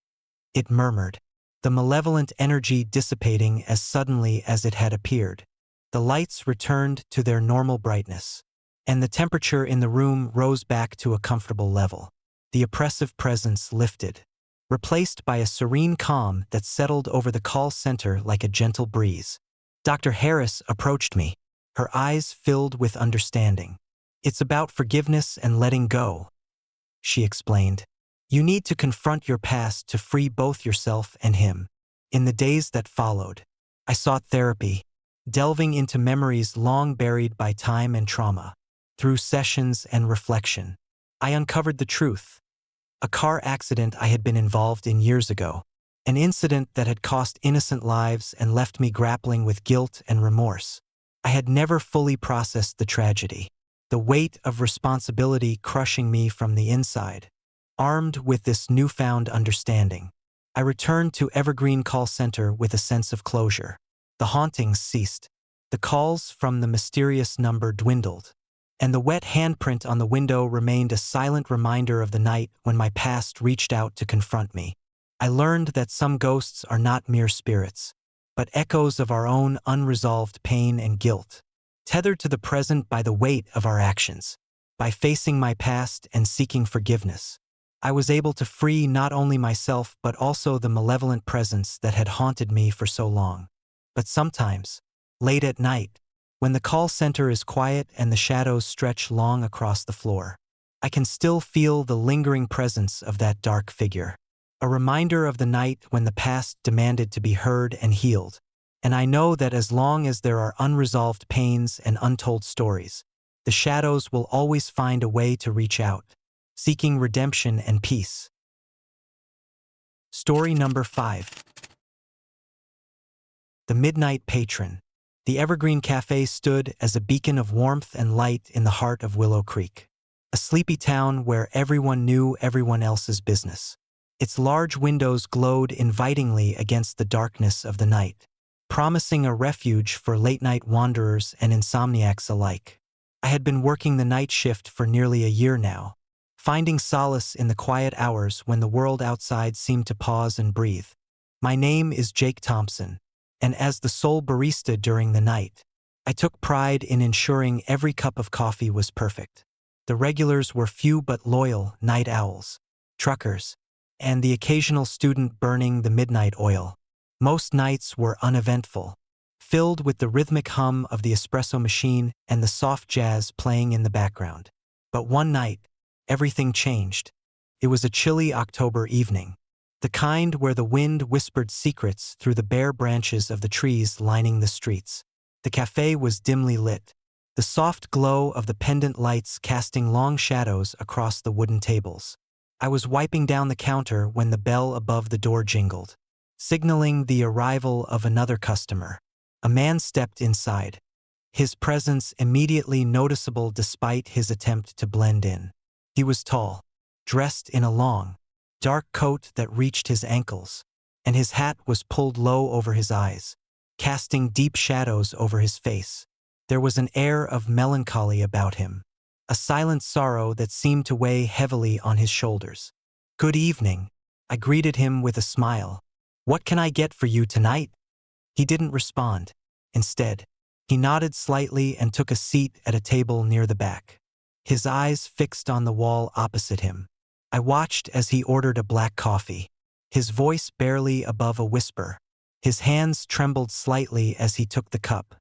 it murmured, the malevolent energy dissipating as suddenly as it had appeared. The lights returned to their normal brightness, and the temperature in the room rose back to a comfortable level. The oppressive presence lifted, replaced by a serene calm that settled over the call center like a gentle breeze. Dr. Harris approached me, her eyes filled with understanding. "It's about forgiveness and letting go," she explained. "You need to confront your past to free both yourself and him." In the days that followed, I sought therapy, delving into memories long buried by time and trauma. Through sessions and reflection, I uncovered the truth. A car accident I had been involved in years ago, an incident that had cost innocent lives and left me grappling with guilt and remorse. I had never fully processed the tragedy, the weight of responsibility crushing me from the inside. Armed with this newfound understanding, I returned to Evergreen Call Center with a sense of closure. The hauntings ceased, the calls from the mysterious number dwindled, and the wet handprint on the window remained a silent reminder of the night when my past reached out to confront me. I learned that some ghosts are not mere spirits, but echoes of our own unresolved pain and guilt, tethered to the present by the weight of our actions. By facing my past and seeking forgiveness, I was able to free not only myself but also the malevolent presence that had haunted me for so long. But sometimes, late at night, when the call center is quiet and the shadows stretch long across the floor, I can still feel the lingering presence of that dark figure. A reminder of the night when the past demanded to be heard and healed. And I know that as long as there are unresolved pains and untold stories, the shadows will always find a way to reach out, seeking redemption and peace. Story number 5. The Midnight Patron. The Evergreen Cafe stood as a beacon of warmth and light in the heart of Willow Creek, a sleepy town where everyone knew everyone else's business. Its large windows glowed invitingly against the darkness of the night, promising a refuge for late-night wanderers and insomniacs alike. I had been working the night shift for nearly a year now, finding solace in the quiet hours when the world outside seemed to pause and breathe. My name is Jake Thompson, and as the sole barista during the night, I took pride in ensuring every cup of coffee was perfect. The regulars were few but loyal night owls, truckers, and the occasional student burning the midnight oil. Most nights were uneventful, filled with the rhythmic hum of the espresso machine and the soft jazz playing in the background. But one night, everything changed. It was a chilly October evening, the kind where the wind whispered secrets through the bare branches of the trees lining the streets. The cafe was dimly lit, the soft glow of the pendant lights casting long shadows across the wooden tables. I was wiping down the counter when the bell above the door jingled, signaling the arrival of another customer. A man stepped inside, his presence immediately noticeable despite his attempt to blend in. He was tall, dressed in a long, dark coat that reached his ankles, and his hat was pulled low over his eyes, casting deep shadows over his face. There was an air of melancholy about him, a silent sorrow that seemed to weigh heavily on his shoulders. "Good evening," I greeted him with a smile. "What can I get for you tonight?" He didn't respond. Instead, He nodded slightly and took a seat at a table near the back, his eyes fixed on the wall opposite him. I watched as he ordered a black coffee, his voice barely above a whisper. His hands trembled slightly as he took the cup,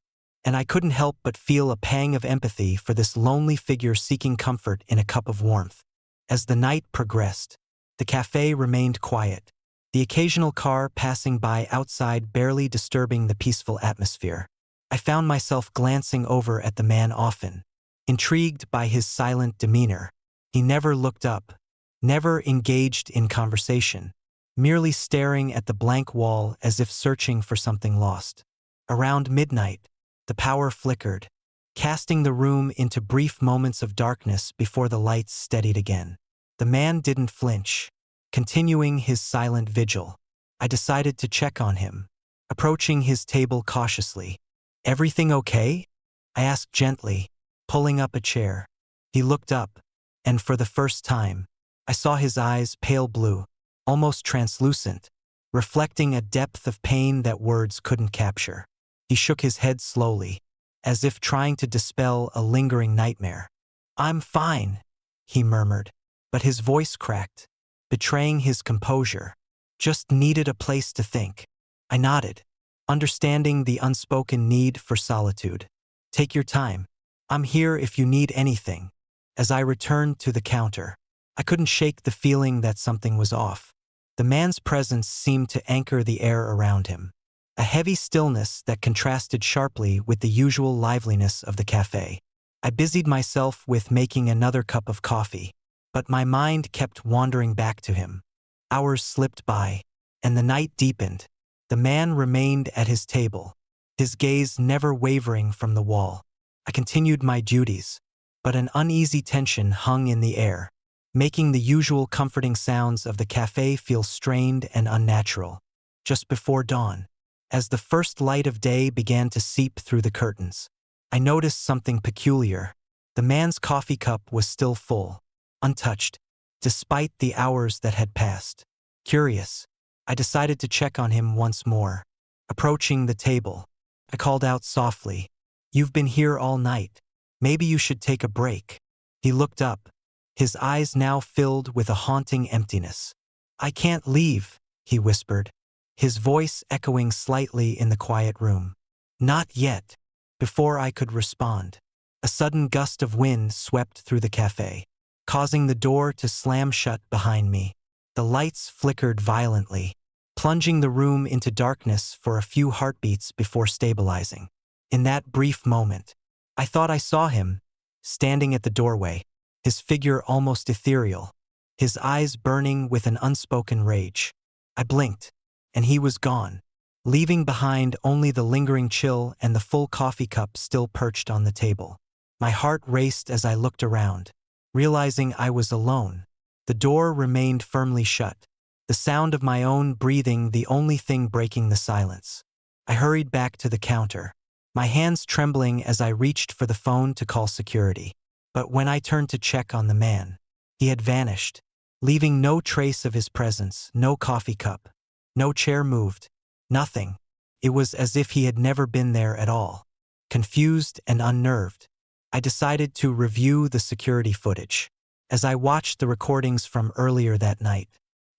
and I couldn't help but feel a pang of empathy for this lonely figure seeking comfort in a cup of warmth. As the night progressed, the cafe remained quiet, the occasional car passing by outside barely disturbing the peaceful atmosphere. I found myself glancing over at the man often, intrigued by his silent demeanor. He never looked up, never engaged in conversation, merely staring at the blank wall as if searching for something lost. Around midnight, the power flickered, casting the room into brief moments of darkness before the lights steadied again. The man didn't flinch, continuing his silent vigil. I decided to check on him, approaching his table cautiously. "Everything okay?" I asked gently, pulling up a chair. He looked up, and for the first time, I saw his eyes pale blue, almost translucent, reflecting a depth of pain that words couldn't capture. He shook his head slowly, as if trying to dispel a lingering nightmare. "I'm fine," he murmured, but his voice cracked, betraying his composure. "Just needed a place to think." I nodded, understanding the unspoken need for solitude. "Take your time. I'm here if you need anything." As I returned to the counter, I couldn't shake the feeling that something was off. The man's presence seemed to anchor the air around him, a heavy stillness that contrasted sharply with the usual liveliness of the cafe. I busied myself with making another cup of coffee, but my mind kept wandering back to him. Hours slipped by, and the night deepened. The man remained at his table, his gaze never wavering from the wall. I continued my duties, but an uneasy tension hung in the air, making the usual comforting sounds of the cafe feel strained and unnatural. Just before dawn, as the first light of day began to seep through the curtains, I noticed something peculiar. The man's coffee cup was still full, untouched, despite the hours that had passed. Curious, I decided to check on him once more. Approaching the table, I called out softly, "You've been here all night. Maybe you should take a break." He looked up, his eyes now filled with a haunting emptiness. "I can't leave," he whispered, his voice echoing slightly in the quiet room. "Not yet." Before I could respond, a sudden gust of wind swept through the cafe, causing the door to slam shut behind me. The lights flickered violently, plunging the room into darkness for a few heartbeats before stabilizing. In that brief moment, I thought I saw him, standing at the doorway, his figure almost ethereal, his eyes burning with an unspoken rage. I blinked, and he was gone, leaving behind only the lingering chill and the full coffee cup still perched on the table. My heart raced as I looked around, realizing I was alone. The door remained firmly shut, the sound of my own breathing the only thing breaking the silence. I hurried back to the counter, my hands trembling as I reached for the phone to call security. But when I turned to check on the man, he had vanished, leaving no trace of his presence, no coffee cup, no chair moved, nothing. It was as if he had never been there at all. Confused and unnerved, I decided to review the security footage. As I watched the recordings from earlier that night,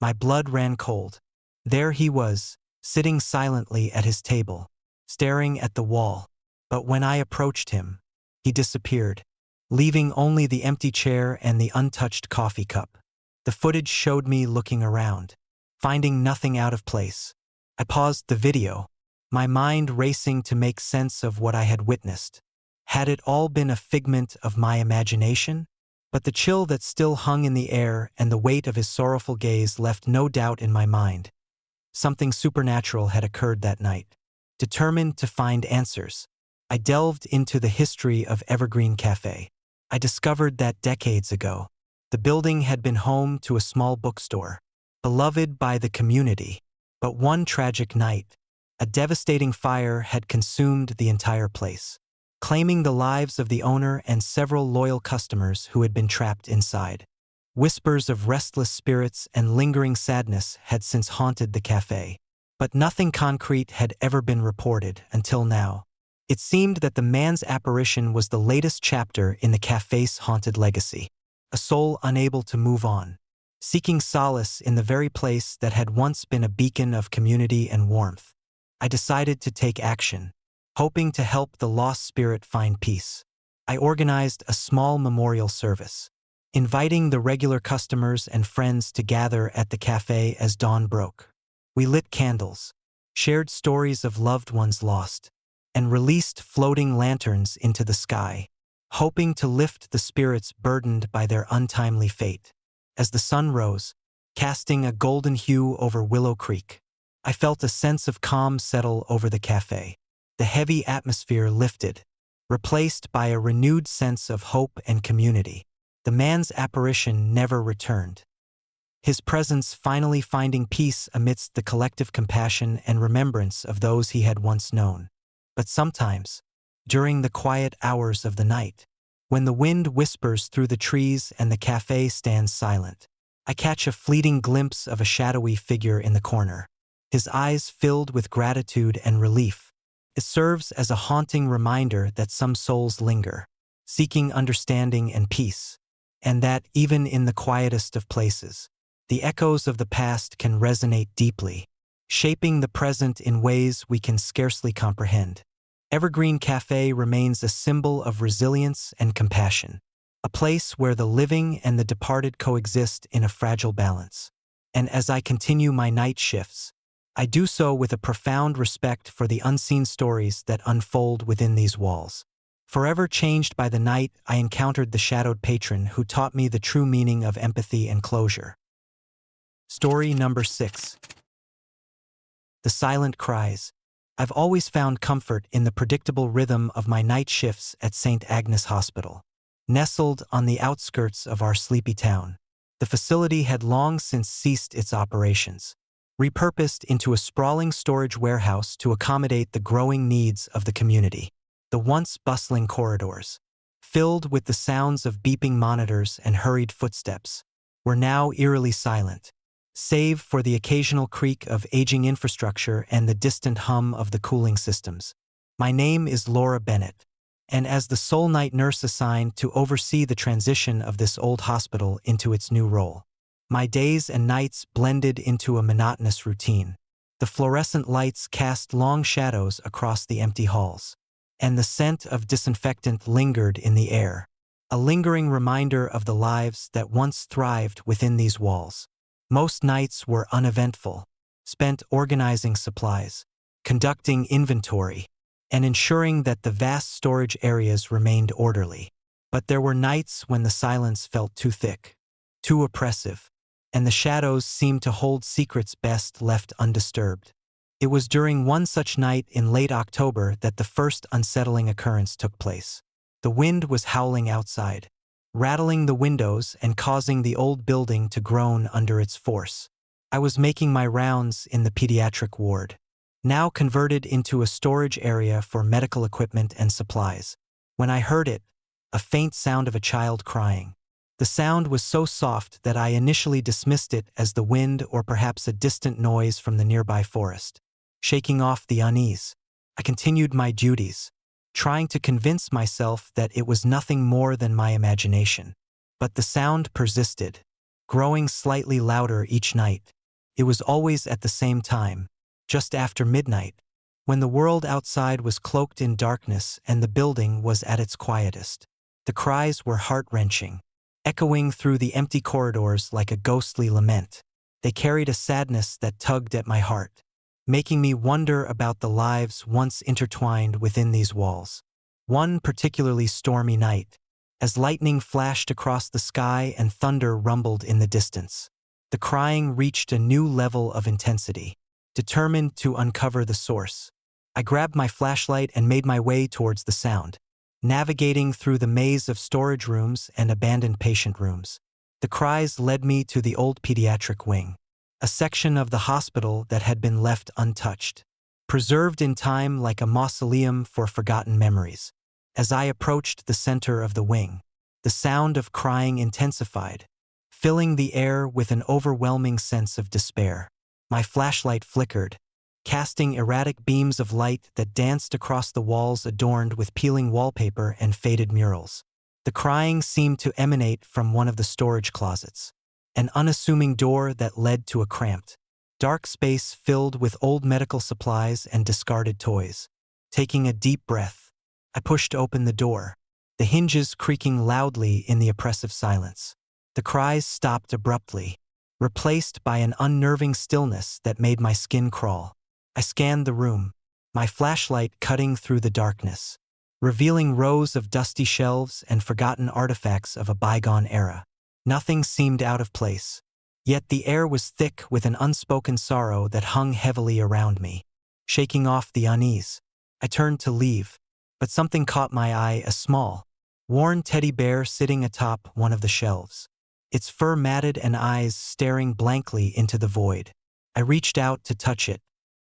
my blood ran cold. There he was, sitting silently at his table, staring at the wall. But when I approached him, he disappeared, leaving only the empty chair and the untouched coffee cup. The footage showed me looking around, finding nothing out of place. I paused the video, my mind racing to make sense of what I had witnessed. Had it all been a figment of my imagination? But the chill that still hung in the air and the weight of his sorrowful gaze left no doubt in my mind. Something supernatural had occurred that night. Determined to find answers, I delved into the history of Evergreen Cafe. I discovered that decades ago, the building had been home to a small bookstore, beloved by the community. But one tragic night, a devastating fire had consumed the entire place, claiming the lives of the owner and several loyal customers who had been trapped inside. Whispers of restless spirits and lingering sadness had since haunted the cafe, but nothing concrete had ever been reported until now. It seemed that the man's apparition was the latest chapter in the cafe's haunted legacy, a soul unable to move on, seeking solace in the very place that had once been a beacon of community and warmth. I decided to take action, hoping to help the lost spirit find peace. I organized a small memorial service, inviting the regular customers and friends to gather at the cafe as dawn broke. We lit candles, shared stories of loved ones lost, and released floating lanterns into the sky, hoping to lift the spirits burdened by their untimely fate. As the sun rose, casting a golden hue over Willow Creek, I felt a sense of calm settle over the cafe. The heavy atmosphere lifted, replaced by a renewed sense of hope and community. The man's apparition never returned, his presence finally finding peace amidst the collective compassion and remembrance of those he had once known. But sometimes, during the quiet hours of the night, when the wind whispers through the trees and the cafe stands silent, I catch a fleeting glimpse of a shadowy figure in the corner, his eyes filled with gratitude and relief. It serves as a haunting reminder that some souls linger, seeking understanding and peace, and that even in the quietest of places, the echoes of the past can resonate deeply, shaping the present in ways we can scarcely comprehend. Evergreen Cafe remains a symbol of resilience and compassion, a place where the living and the departed coexist in a fragile balance. And as I continue my night shifts, I do so with a profound respect for the unseen stories that unfold within these walls. Forever changed by the night, I encountered the shadowed patron who taught me the true meaning of empathy and closure. Story number 6. The Silent Cries. I've always found comfort in the predictable rhythm of my night shifts at St. Agnes Hospital. Nestled on the outskirts of our sleepy town, the facility had long since ceased its operations, repurposed into a sprawling storage warehouse to accommodate the growing needs of the community. The once bustling corridors, filled with the sounds of beeping monitors and hurried footsteps, were now eerily silent, save for the occasional creak of aging infrastructure and the distant hum of the cooling systems. My name is Laura Bennett, and as the sole night nurse assigned to oversee the transition of this old hospital into its new role, my days and nights blended into a monotonous routine. The fluorescent lights cast long shadows across the empty halls, and the scent of disinfectant lingered in the air, a lingering reminder of the lives that once thrived within these walls. Most nights were uneventful, spent organizing supplies, conducting inventory, and ensuring that the vast storage areas remained orderly. But there were nights when the silence felt too thick, too oppressive, and the shadows seemed to hold secrets best left undisturbed. It was during one such night in late October that the first unsettling occurrence took place. The wind was howling outside, rattling the windows and causing the old building to groan under its force. I was making my rounds in the pediatric ward, now converted into a storage area for medical equipment and supplies, when I heard it, a faint sound of a child crying. The sound was so soft that I initially dismissed it as the wind or perhaps a distant noise from the nearby forest. Shaking off the unease, I continued my duties, trying to convince myself that it was nothing more than my imagination. But the sound persisted, growing slightly louder each night. It was always at the same time, just after midnight, when the world outside was cloaked in darkness and the building was at its quietest. The cries were heart-wrenching, echoing through the empty corridors like a ghostly lament. They carried a sadness that tugged at my heart, making me wonder about the lives once intertwined within these walls. One particularly stormy night, as lightning flashed across the sky and thunder rumbled in the distance, the crying reached a new level of intensity. Determined to uncover the source, I grabbed my flashlight and made my way towards the sound, navigating through the maze of storage rooms and abandoned patient rooms. The cries led me to the old pediatric wing, a section of the hospital that had been left untouched, preserved in time like a mausoleum for forgotten memories. As I approached the center of the wing, the sound of crying intensified, filling the air with an overwhelming sense of despair. My flashlight flickered, casting erratic beams of light that danced across the walls adorned with peeling wallpaper and faded murals. The crying seemed to emanate from one of the storage closets, an unassuming door that led to a cramped, dark space filled with old medical supplies and discarded toys. Taking a deep breath, I pushed open the door, the hinges creaking loudly in the oppressive silence. The cries stopped abruptly, replaced by an unnerving stillness that made my skin crawl. I scanned the room, my flashlight cutting through the darkness, revealing rows of dusty shelves and forgotten artifacts of a bygone era. Nothing seemed out of place, yet the air was thick with an unspoken sorrow that hung heavily around me. Shaking off the unease, I turned to leave, but something caught my eye: a small, worn teddy bear sitting atop one of the shelves, its fur matted and eyes staring blankly into the void. I reached out to touch it,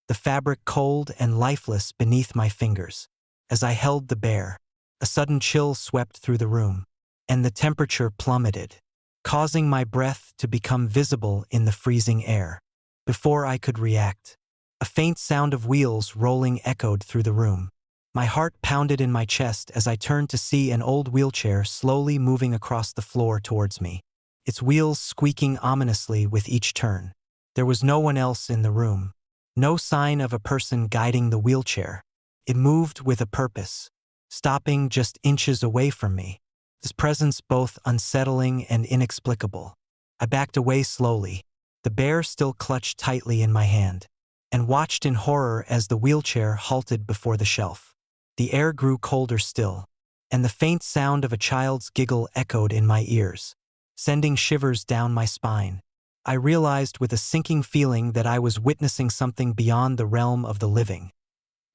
the fabric cold and lifeless beneath my fingers. As I held the bear, a sudden chill swept through the room, and the temperature plummeted, causing my breath to become visible in the freezing air. Before I could react, a faint sound of wheels rolling echoed through the room. My heart pounded in my chest as I turned to see an old wheelchair slowly moving across the floor towards me, its wheels squeaking ominously with each turn. There was no one else in the room, no sign of a person guiding the wheelchair. It moved with a purpose, stopping just inches away from me, this presence both unsettling and inexplicable. I backed away slowly, the bear still clutched tightly in my hand, and watched in horror as the wheelchair halted before the shelf. The air grew colder still, and the faint sound of a child's giggle echoed in my ears, sending shivers down my spine. I realized with a sinking feeling that I was witnessing something beyond the realm of the living,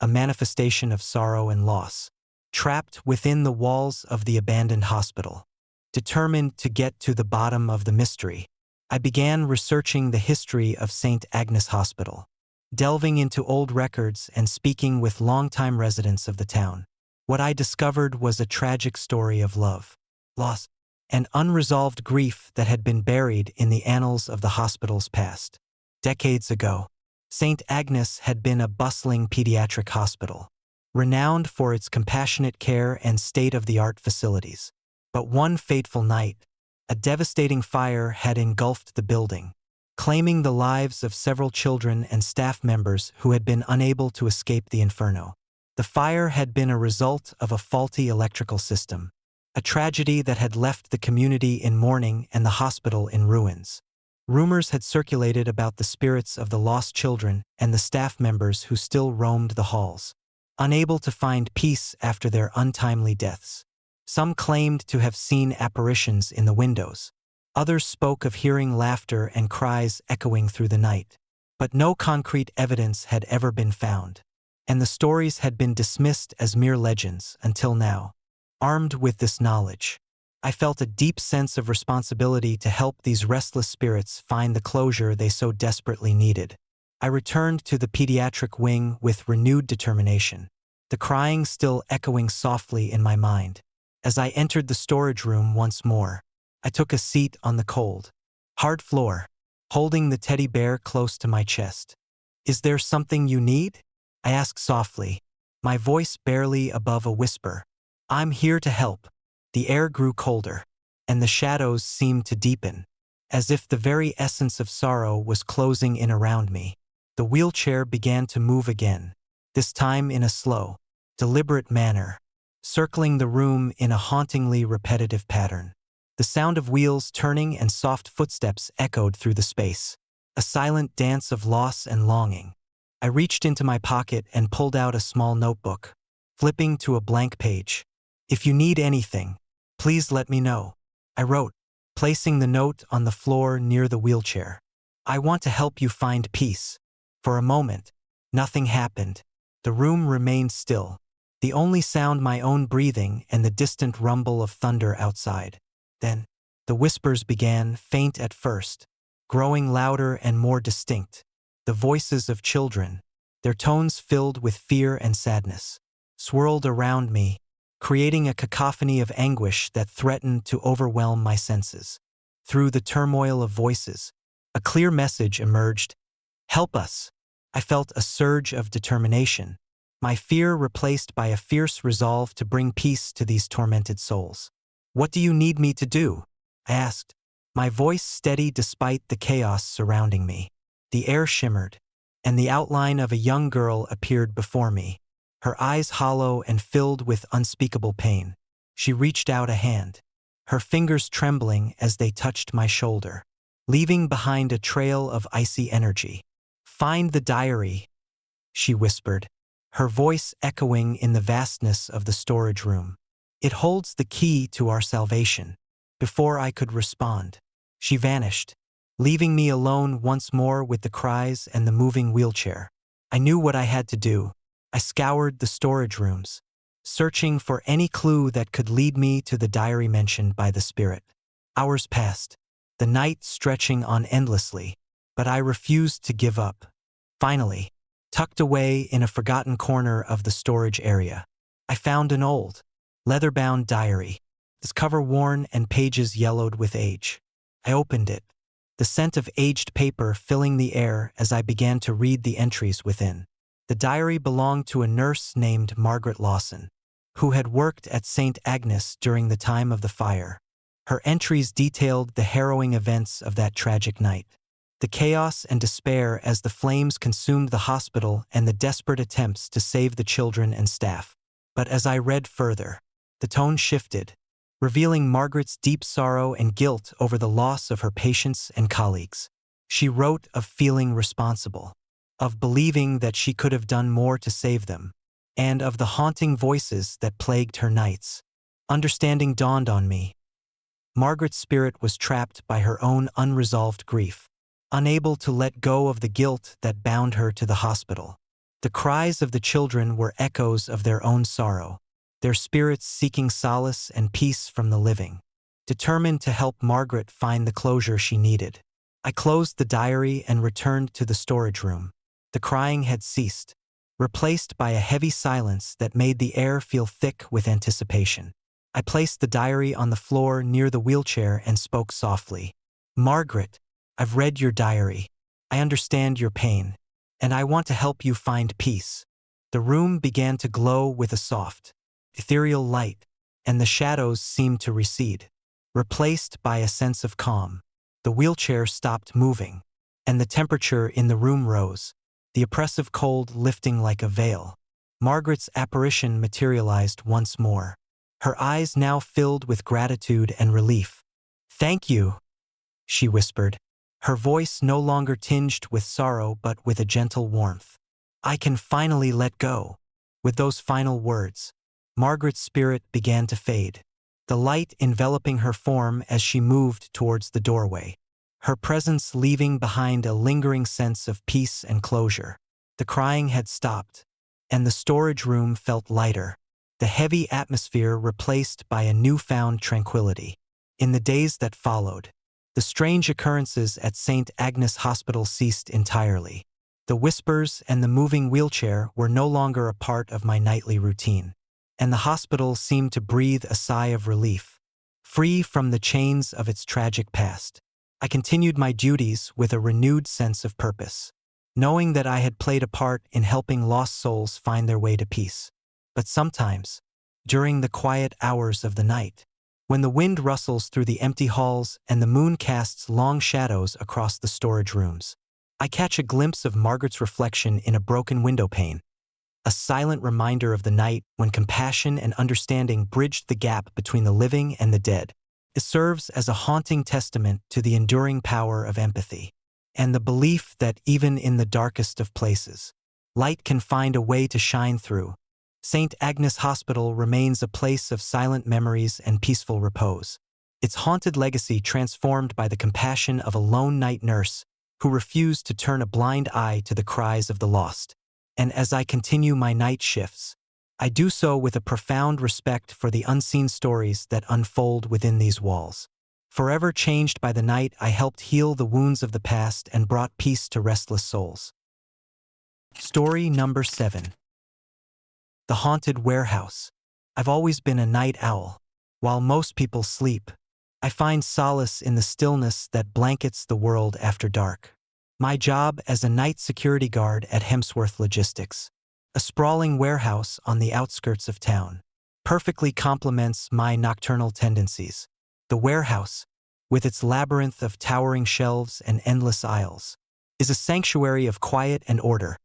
a manifestation of sorrow and loss, trapped within the walls of the abandoned hospital. Determined to get to the bottom of the mystery, I began researching the history of St. Agnes Hospital, delving into old records and speaking with longtime residents of the town. What I discovered was a tragic story of love, loss, and unresolved grief that had been buried in the annals of the hospital's past. Decades ago, St. Agnes had been a bustling pediatric hospital, renowned for its compassionate care and state-of-the-art facilities. But one fateful night, a devastating fire had engulfed the building, claiming the lives of several children and staff members who had been unable to escape the inferno. The fire had been a result of a faulty electrical system, a tragedy that had left the community in mourning and the hospital in ruins. Rumors had circulated about the spirits of the lost children and the staff members who still roamed the halls, unable to find peace after their untimely deaths. Some claimed to have seen apparitions in the windows. Others spoke of hearing laughter and cries echoing through the night. But no concrete evidence had ever been found, and the stories had been dismissed as mere legends until now. Armed with this knowledge, I felt a deep sense of responsibility to help these restless spirits find the closure they so desperately needed. I returned to the pediatric wing with renewed determination, the crying still echoing softly in my mind. As I entered the storage room once more, I took a seat on the cold, hard floor, holding the teddy bear close to my chest. "Is there something you need?" I asked softly, my voice barely above a whisper. "I'm here to help." The air grew colder, and the shadows seemed to deepen, as if the very essence of sorrow was closing in around me. The wheelchair began to move again, this time in a slow, deliberate manner, circling the room in a hauntingly repetitive pattern. The sound of wheels turning and soft footsteps echoed through the space, a silent dance of loss and longing. I reached into my pocket and pulled out a small notebook, flipping to a blank page. "If you need anything, please let me know," I wrote, placing the note on the floor near the wheelchair. "I want to help you find peace." For a moment, nothing happened. The room remained still, the only sound my own breathing and the distant rumble of thunder outside. Then, the whispers began, faint at first, growing louder and more distinct. The voices of children, their tones filled with fear and sadness, swirled around me, creating a cacophony of anguish that threatened to overwhelm my senses. Through the turmoil of voices, a clear message emerged: "Help us. I felt a surge of determination, my fear replaced by a fierce resolve to bring peace to these tormented souls. "What do you need me to do?" I asked, my voice steady despite the chaos surrounding me. The air shimmered, and the outline of a young girl appeared before me, her eyes hollow and filled with unspeakable pain. She reached out a hand, her fingers trembling as they touched my shoulder, leaving behind a trail of icy energy. "Find the diary," she whispered, her voice echoing in the vastness of the storage room. "It holds the key to our salvation." Before I could respond, she vanished, leaving me alone once more with the cries and the moving wheelchair. I knew what I had to do. I scoured the storage rooms, searching for any clue that could lead me to the diary mentioned by the spirit. Hours passed, the night stretching on endlessly, but I refused to give up. Finally, tucked away in a forgotten corner of the storage area, I found an old, leather-bound diary, its cover worn and pages yellowed with age. I opened it, the scent of aged paper filling the air as I began to read the entries within. The diary belonged to a nurse named Margaret Lawson, who had worked at St. Agnes during the time of the fire. Her entries detailed the harrowing events of that tragic night, the chaos and despair as the flames consumed the hospital and the desperate attempts to save the children and staff. But as I read further, the tone shifted, revealing Margaret's deep sorrow and guilt over the loss of her patients and colleagues. She wrote of feeling responsible, of believing that she could have done more to save them, and of the haunting voices that plagued her nights. Understanding dawned on me. Margaret's spirit was trapped by her own unresolved grief, unable to let go of the guilt that bound her to the hospital. The cries of the children were echoes of their own sorrow, their spirits seeking solace and peace from the living. Determined to help Margaret find the closure she needed, I closed the diary and returned to the storage room. The crying had ceased, replaced by a heavy silence that made the air feel thick with anticipation. I placed the diary on the floor near the wheelchair and spoke softly. "Margaret, I've read your diary. I understand your pain, and I want to help you find peace." The room began to glow with a soft, ethereal light, and the shadows seemed to recede, replaced by a sense of calm. The wheelchair stopped moving, and the temperature in the room rose, the oppressive cold lifting like a veil. Margaret's apparition materialized once more, her eyes now filled with gratitude and relief. "Thank you," she whispered, her voice no longer tinged with sorrow but with a gentle warmth. "I can finally let go." With those final words, Margaret's spirit began to fade, the light enveloping her form as she moved towards the doorway, her presence leaving behind a lingering sense of peace and closure. The crying had stopped, and the storage room felt lighter, the heavy atmosphere replaced by a newfound tranquility. In the days that followed, the strange occurrences at St. Agnes Hospital ceased entirely. The whispers and the moving wheelchair were no longer a part of my nightly routine, and the hospital seemed to breathe a sigh of relief, free from the chains of its tragic past. I continued my duties with a renewed sense of purpose, knowing that I had played a part in helping lost souls find their way to peace. But sometimes, during the quiet hours of the night, when the wind rustles through the empty halls and the moon casts long shadows across the storage rooms, I catch a glimpse of Margaret's reflection in a broken window pane, a silent reminder of the night when compassion and understanding bridged the gap between the living and the dead. It serves as a haunting testament to the enduring power of empathy, and the belief that even in the darkest of places, light can find a way to shine through. St. Agnes Hospital remains a place of silent memories and peaceful repose, its haunted legacy transformed by the compassion of a lone night nurse who refused to turn a blind eye to the cries of the lost. And as I continue my night shifts, I do so with a profound respect for the unseen stories that unfold within these walls. Forever changed by the night I helped heal the wounds of the past and brought peace to restless souls. Story number 7. The Haunted Warehouse. I've always been a night owl. While most people sleep, I find solace in the stillness that blankets the world after dark. My job as a night security guard at Hemsworth Logistics, a sprawling warehouse on the outskirts of town, perfectly complements my nocturnal tendencies. The warehouse, with its labyrinth of towering shelves and endless aisles, is a sanctuary of quiet and order,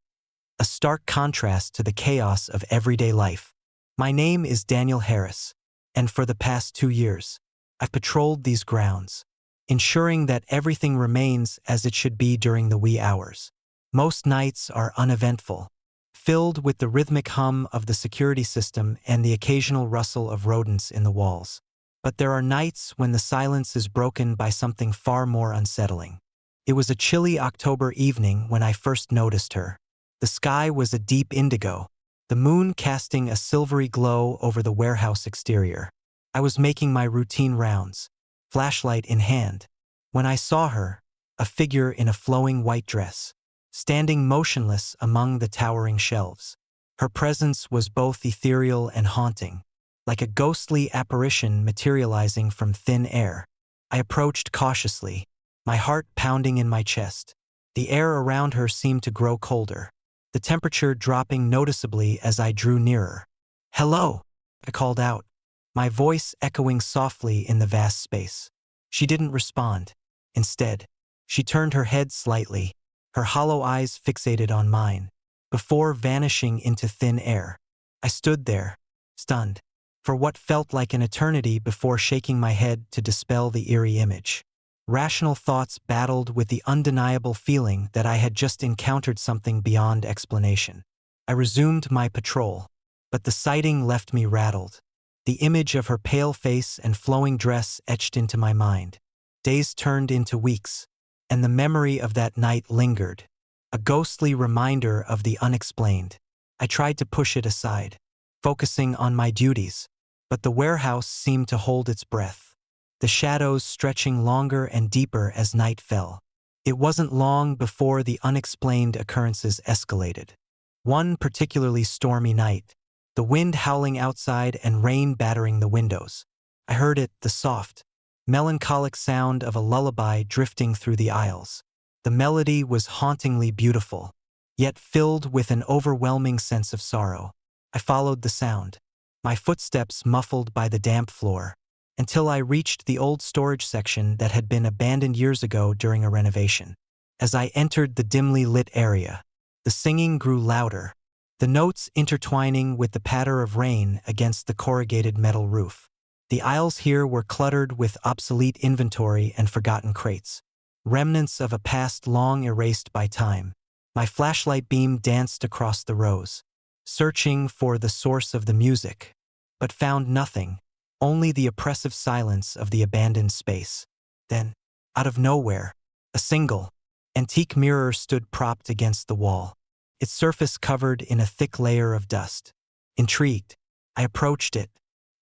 a stark contrast to the chaos of everyday life. My name is Daniel Harris, and for the past 2 years, I've patrolled these grounds, ensuring that everything remains as it should be during the wee hours. Most nights are uneventful, filled with the rhythmic hum of the security system and the occasional rustle of rodents in the walls. But there are nights when the silence is broken by something far more unsettling. It was a chilly October evening when I first noticed her. The sky was a deep indigo, the moon casting a silvery glow over the warehouse exterior. I was making my routine rounds, flashlight in hand, when I saw her, a figure in a flowing white dress, standing motionless among the towering shelves. Her presence was both ethereal and haunting, like a ghostly apparition materializing from thin air. I approached cautiously, my heart pounding in my chest. The air around her seemed to grow colder, the temperature dropping noticeably as I drew nearer. "Hello," I called out, my voice echoing softly in the vast space. She didn't respond. Instead, she turned her head slightly, her hollow eyes fixated on mine, before vanishing into thin air. I stood there, stunned, for what felt like an eternity before shaking my head to dispel the eerie image. Rational thoughts battled with the undeniable feeling that I had just encountered something beyond explanation. I resumed my patrol, but the sighting left me rattled. The image of her pale face and flowing dress etched into my mind. Days turned into weeks, and the memory of that night lingered, a ghostly reminder of the unexplained. I tried to push it aside, focusing on my duties, but the warehouse seemed to hold its breath, the shadows stretching longer and deeper as night fell. It wasn't long before the unexplained occurrences escalated. One particularly stormy night, the wind howling outside and rain battering the windows. I heard it, the soft, melancholic sound of a lullaby drifting through the aisles. The melody was hauntingly beautiful, yet filled with an overwhelming sense of sorrow. I followed the sound, my footsteps muffled by the damp floor, until I reached the old storage section that had been abandoned years ago during a renovation. As I entered the dimly lit area, the singing grew louder, the notes intertwining with the patter of rain against the corrugated metal roof. The aisles here were cluttered with obsolete inventory and forgotten crates, remnants of a past long erased by time. My flashlight beam danced across the rows, searching for the source of the music, but found nothing, only the oppressive silence of the abandoned space. Then, out of nowhere, a single, antique mirror stood propped against the wall, its surface covered in a thick layer of dust. Intrigued, I approached it,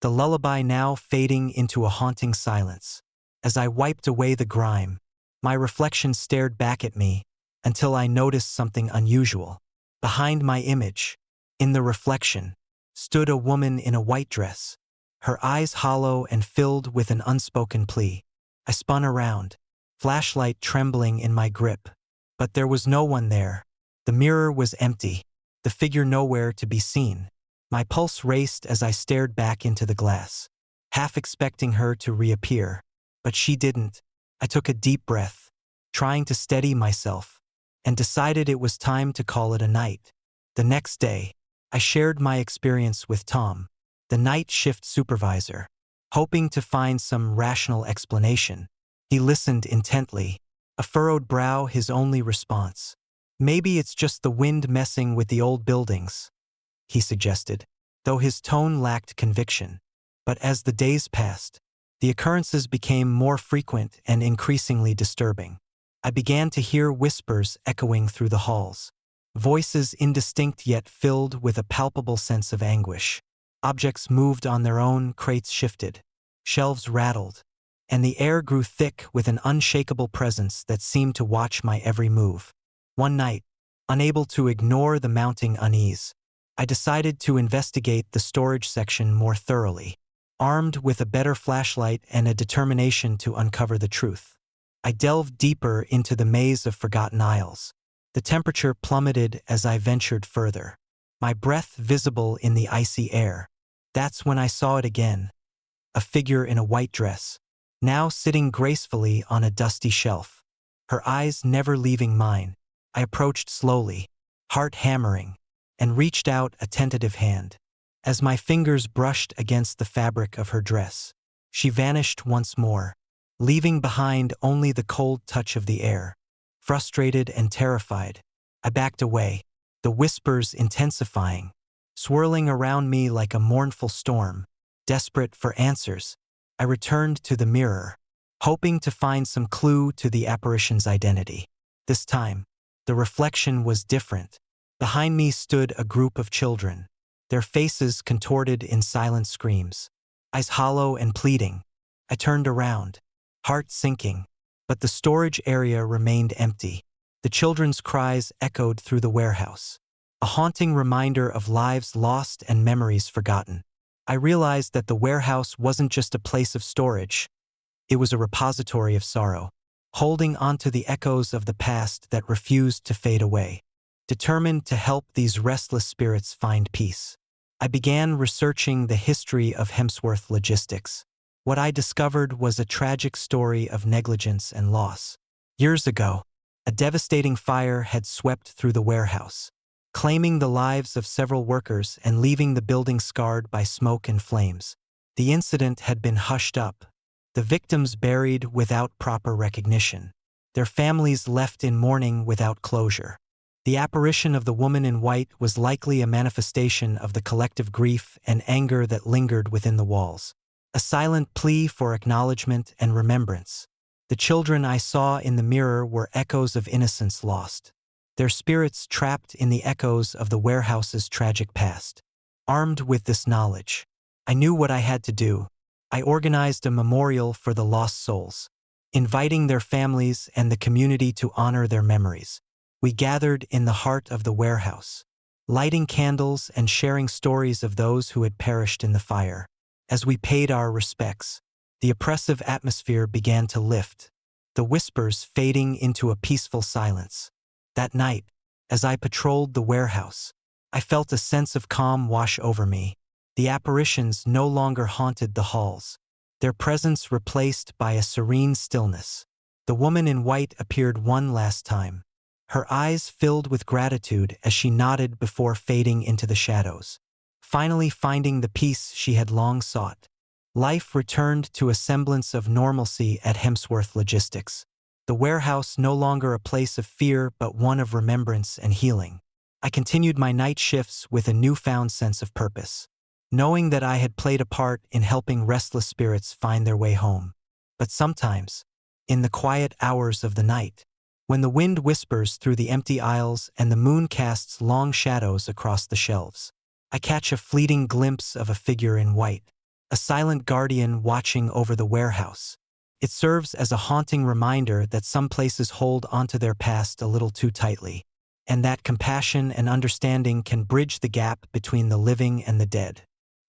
the lullaby now fading into a haunting silence. As I wiped away the grime, my reflection stared back at me until I noticed something unusual. Behind my image, in the reflection, stood a woman in a white dress, her eyes hollow and filled with an unspoken plea. I spun around, flashlight trembling in my grip, but there was no one there. The mirror was empty, the figure nowhere to be seen. My pulse raced as I stared back into the glass, half expecting her to reappear, but she didn't. I took a deep breath, trying to steady myself, and decided it was time to call it a night. The next day, I shared my experience with Tom, the night shift supervisor, hoping to find some rational explanation. He listened intently, a furrowed brow his only response. "Maybe it's just the wind messing with the old buildings," he suggested, though his tone lacked conviction. But as the days passed, the occurrences became more frequent and increasingly disturbing. I began to hear whispers echoing through the halls, voices indistinct yet filled with a palpable sense of anguish. Objects moved on their own, crates shifted, shelves rattled, and the air grew thick with an unshakable presence that seemed to watch my every move. One night, unable to ignore the mounting unease, I decided to investigate the storage section more thoroughly, armed with a better flashlight and a determination to uncover the truth. I delved deeper into the maze of forgotten aisles. The temperature plummeted as I ventured further, my breath visible in the icy air. That's when I saw it again, a figure in a white dress, now sitting gracefully on a dusty shelf, her eyes never leaving mine. I approached slowly, heart hammering, and reached out a tentative hand. As my fingers brushed against the fabric of her dress, she vanished once more, leaving behind only the cold touch of the air. Frustrated and terrified, I backed away, the whispers intensifying, swirling around me like a mournful storm. Desperate for answers, I returned to the mirror, hoping to find some clue to the apparition's identity. This time, the reflection was different. Behind me stood a group of children, their faces contorted in silent screams, eyes hollow and pleading. I turned around, heart sinking, but the storage area remained empty. The children's cries echoed through the warehouse, a haunting reminder of lives lost and memories forgotten. I realized that the warehouse wasn't just a place of storage, it was a repository of sorrow, holding onto the echoes of the past that refused to fade away. Determined to help these restless spirits find peace, I began researching the history of Hemsworth Logistics. What I discovered was a tragic story of negligence and loss. Years ago, a devastating fire had swept through the warehouse, claiming the lives of several workers and leaving the building scarred by smoke and flames. The incident had been hushed up, the victims buried without proper recognition, their families left in mourning without closure. The apparition of the woman in white was likely a manifestation of the collective grief and anger that lingered within the walls, a silent plea for acknowledgement and remembrance. The children I saw in the mirror were echoes of innocence lost, their spirits trapped in the echoes of the warehouse's tragic past. Armed with this knowledge, I knew what I had to do. I organized a memorial for the lost souls, inviting their families and the community to honor their memories. We gathered in the heart of the warehouse, lighting candles and sharing stories of those who had perished in the fire. As we paid our respects, the oppressive atmosphere began to lift, the whispers fading into a peaceful silence. That night, as I patrolled the warehouse, I felt a sense of calm wash over me. The apparitions no longer haunted the halls, their presence replaced by a serene stillness. The woman in white appeared one last time, her eyes filled with gratitude as she nodded before fading into the shadows, finally finding the peace she had long sought. Life returned to a semblance of normalcy at Hemsworth Logistics, the warehouse no longer a place of fear but one of remembrance and healing. I continued my night shifts with a newfound sense of purpose, knowing that I had played a part in helping restless spirits find their way home. But sometimes, in the quiet hours of the night, when the wind whispers through the empty aisles and the moon casts long shadows across the shelves, I catch a fleeting glimpse of a figure in white, a silent guardian watching over the warehouse. It serves as a haunting reminder that some places hold onto their past a little too tightly, and that compassion and understanding can bridge the gap between the living and the dead.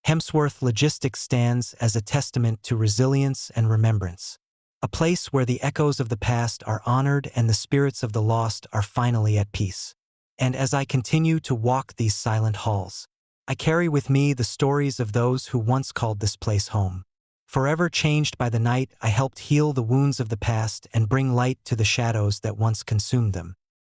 Hemsworth Logistics stands as a testament to resilience and remembrance, a place where the echoes of the past are honored and the spirits of the lost are finally at peace. And as I continue to walk these silent halls, I carry with me the stories of those who once called this place home. Forever changed by the night, I helped heal the wounds of the past and bring light to the shadows that once consumed them.